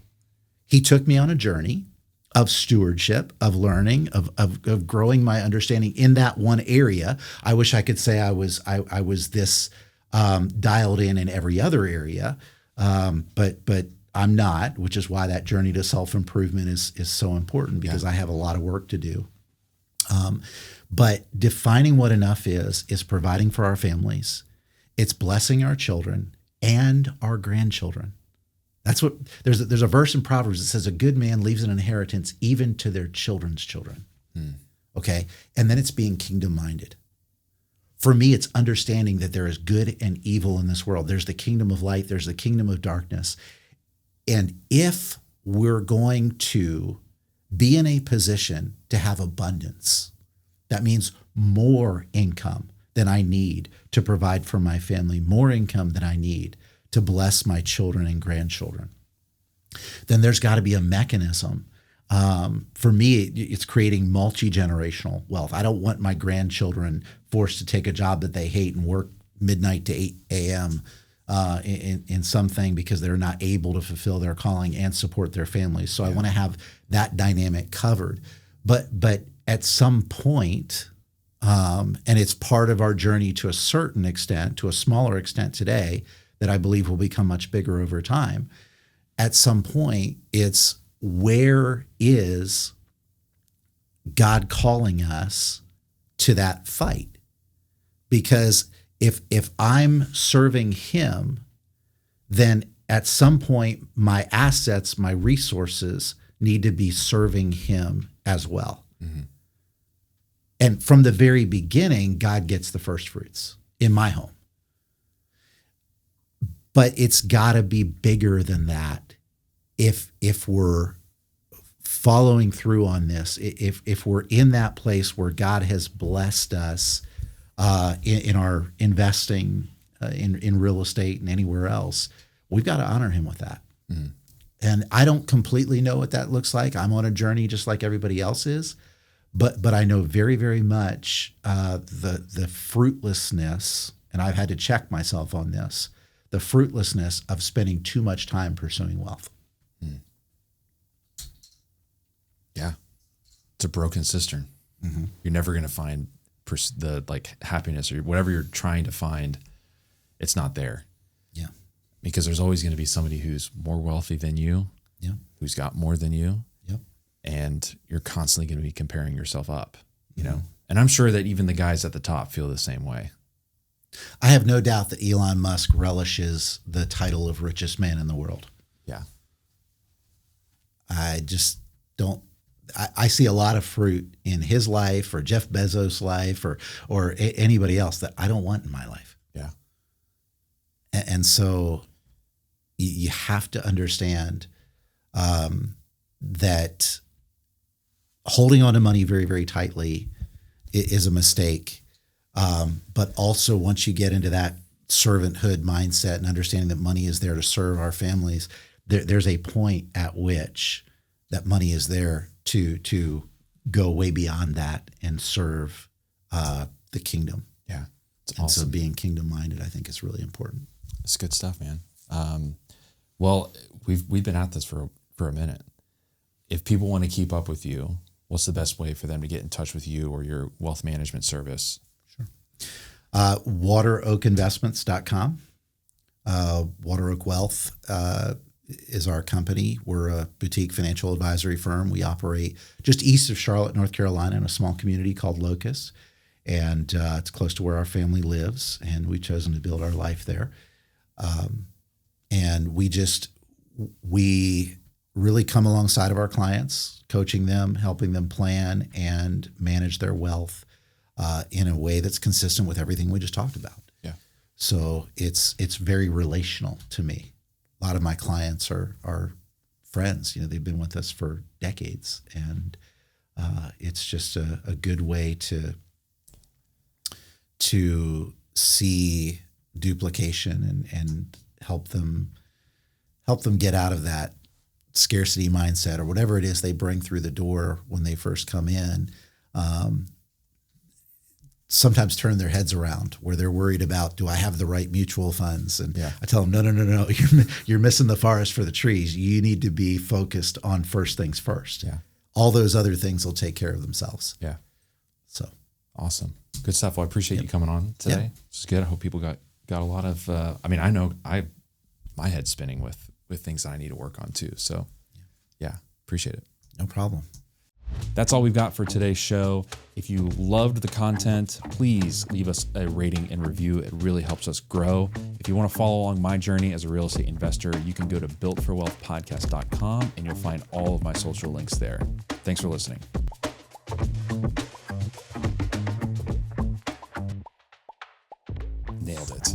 He took me on a journey of stewardship, of learning, of growing my understanding in that one area. I wish I could say I was this dialed in every other area, but I'm not, which is why that journey to self-improvement is so important, because I have a lot of work to do. But defining what enough is providing for our families. It's blessing our children and our grandchildren. That's what there's a verse in Proverbs that says a good man leaves an inheritance even to their children's children. Okay. And then it's being kingdom minded. For me, it's understanding that there is good and evil in this world. There's the kingdom of light. There's the kingdom of darkness. And if we're going to be in a position to have abundance, that means more income than I need to provide for my family, more income than I need to bless my children and grandchildren, then there's got to be a mechanism. For me, it's creating multi-generational wealth. I don't want my grandchildren forced to take a job that they hate and work midnight to 8 a.m. In something because they're not able to fulfill their calling and support their families. So I want to have that dynamic covered. But at some point, and it's part of our journey to a certain extent, to a smaller extent today, that I believe will become much bigger over time. At some point, it's where is God calling us to that fight? Because if I'm serving him, then at some point, my assets, my resources need to be serving him as well. Mm-hmm. And from the very beginning, God gets the first fruits in my home. But it's got to be bigger than that if we're following through on this, if we're in that place where God has blessed us in our investing in real estate and anywhere else, we've got to honor him with that. Mm-hmm. And I don't completely know what that looks like. I'm on a journey just like everybody else is. But I know very, very much the fruitlessness, and I've had to check myself on this, the fruitlessness of spending too much time pursuing wealth. Mm. Yeah. It's a broken cistern. Mm-hmm. You're never going to find the happiness or whatever you're trying to find. It's not there. Yeah. Because there's always going to be somebody who's more wealthy than you, who's got more than you. And you're constantly going to be comparing yourself up, you know? And I'm sure that even the guys at the top feel the same way. I have no doubt that Elon Musk relishes the title of richest man in the world. Yeah. I just don't, I see a lot of fruit in his life or Jeff Bezos' life or anybody else that I don't want in my life. Yeah. And so you have to understand that holding on to money very, very tightly is a mistake. But also once you get into that servanthood mindset and understanding that money is there to serve our families, there's a point at which that money is there to go way beyond that and serve the kingdom. Yeah. It's and awesome. So being kingdom minded, I think, is really important. It's good stuff, man. Well, we've been at this for a minute. If people want to keep up with you, what's the best way for them to get in touch with you or your wealth management service? WaterOakInvestments.com. Water Oak Wealth is our company. We're a boutique financial advisory firm. We operate just east of Charlotte, North Carolina, in a small community called Locust. And it's close to where our family lives, and we've chosen to build our life there. And we really come alongside of our clients, coaching them, helping them plan and manage their wealth in a way that's consistent with everything we just talked about. Yeah. So it's very relational to me. A lot of my clients are friends. They've been with us for decades, and it's just a good way to see duplication and help them get out of that scarcity mindset or whatever it is they bring through the door when they first come in. Sometimes turn their heads around where they're worried about, do I have the right mutual funds? And I tell them, no, you're missing the forest for the trees. You need to be focused on first things first. Yeah. All those other things will take care of themselves. Yeah. So awesome. Good stuff. Well, I appreciate you coming on today. Yep. This is good. I hope people got a lot of, I know my head's spinning with things that I need to work on too. So yeah, appreciate it. No problem. That's all we've got for today's show. If you loved the content, please leave us a rating and review. It really helps us grow. If you want to follow along my journey as a real estate investor, you can go to builtforwealthpodcast.com and you'll find all of my social links there. Thanks for listening. Nailed it.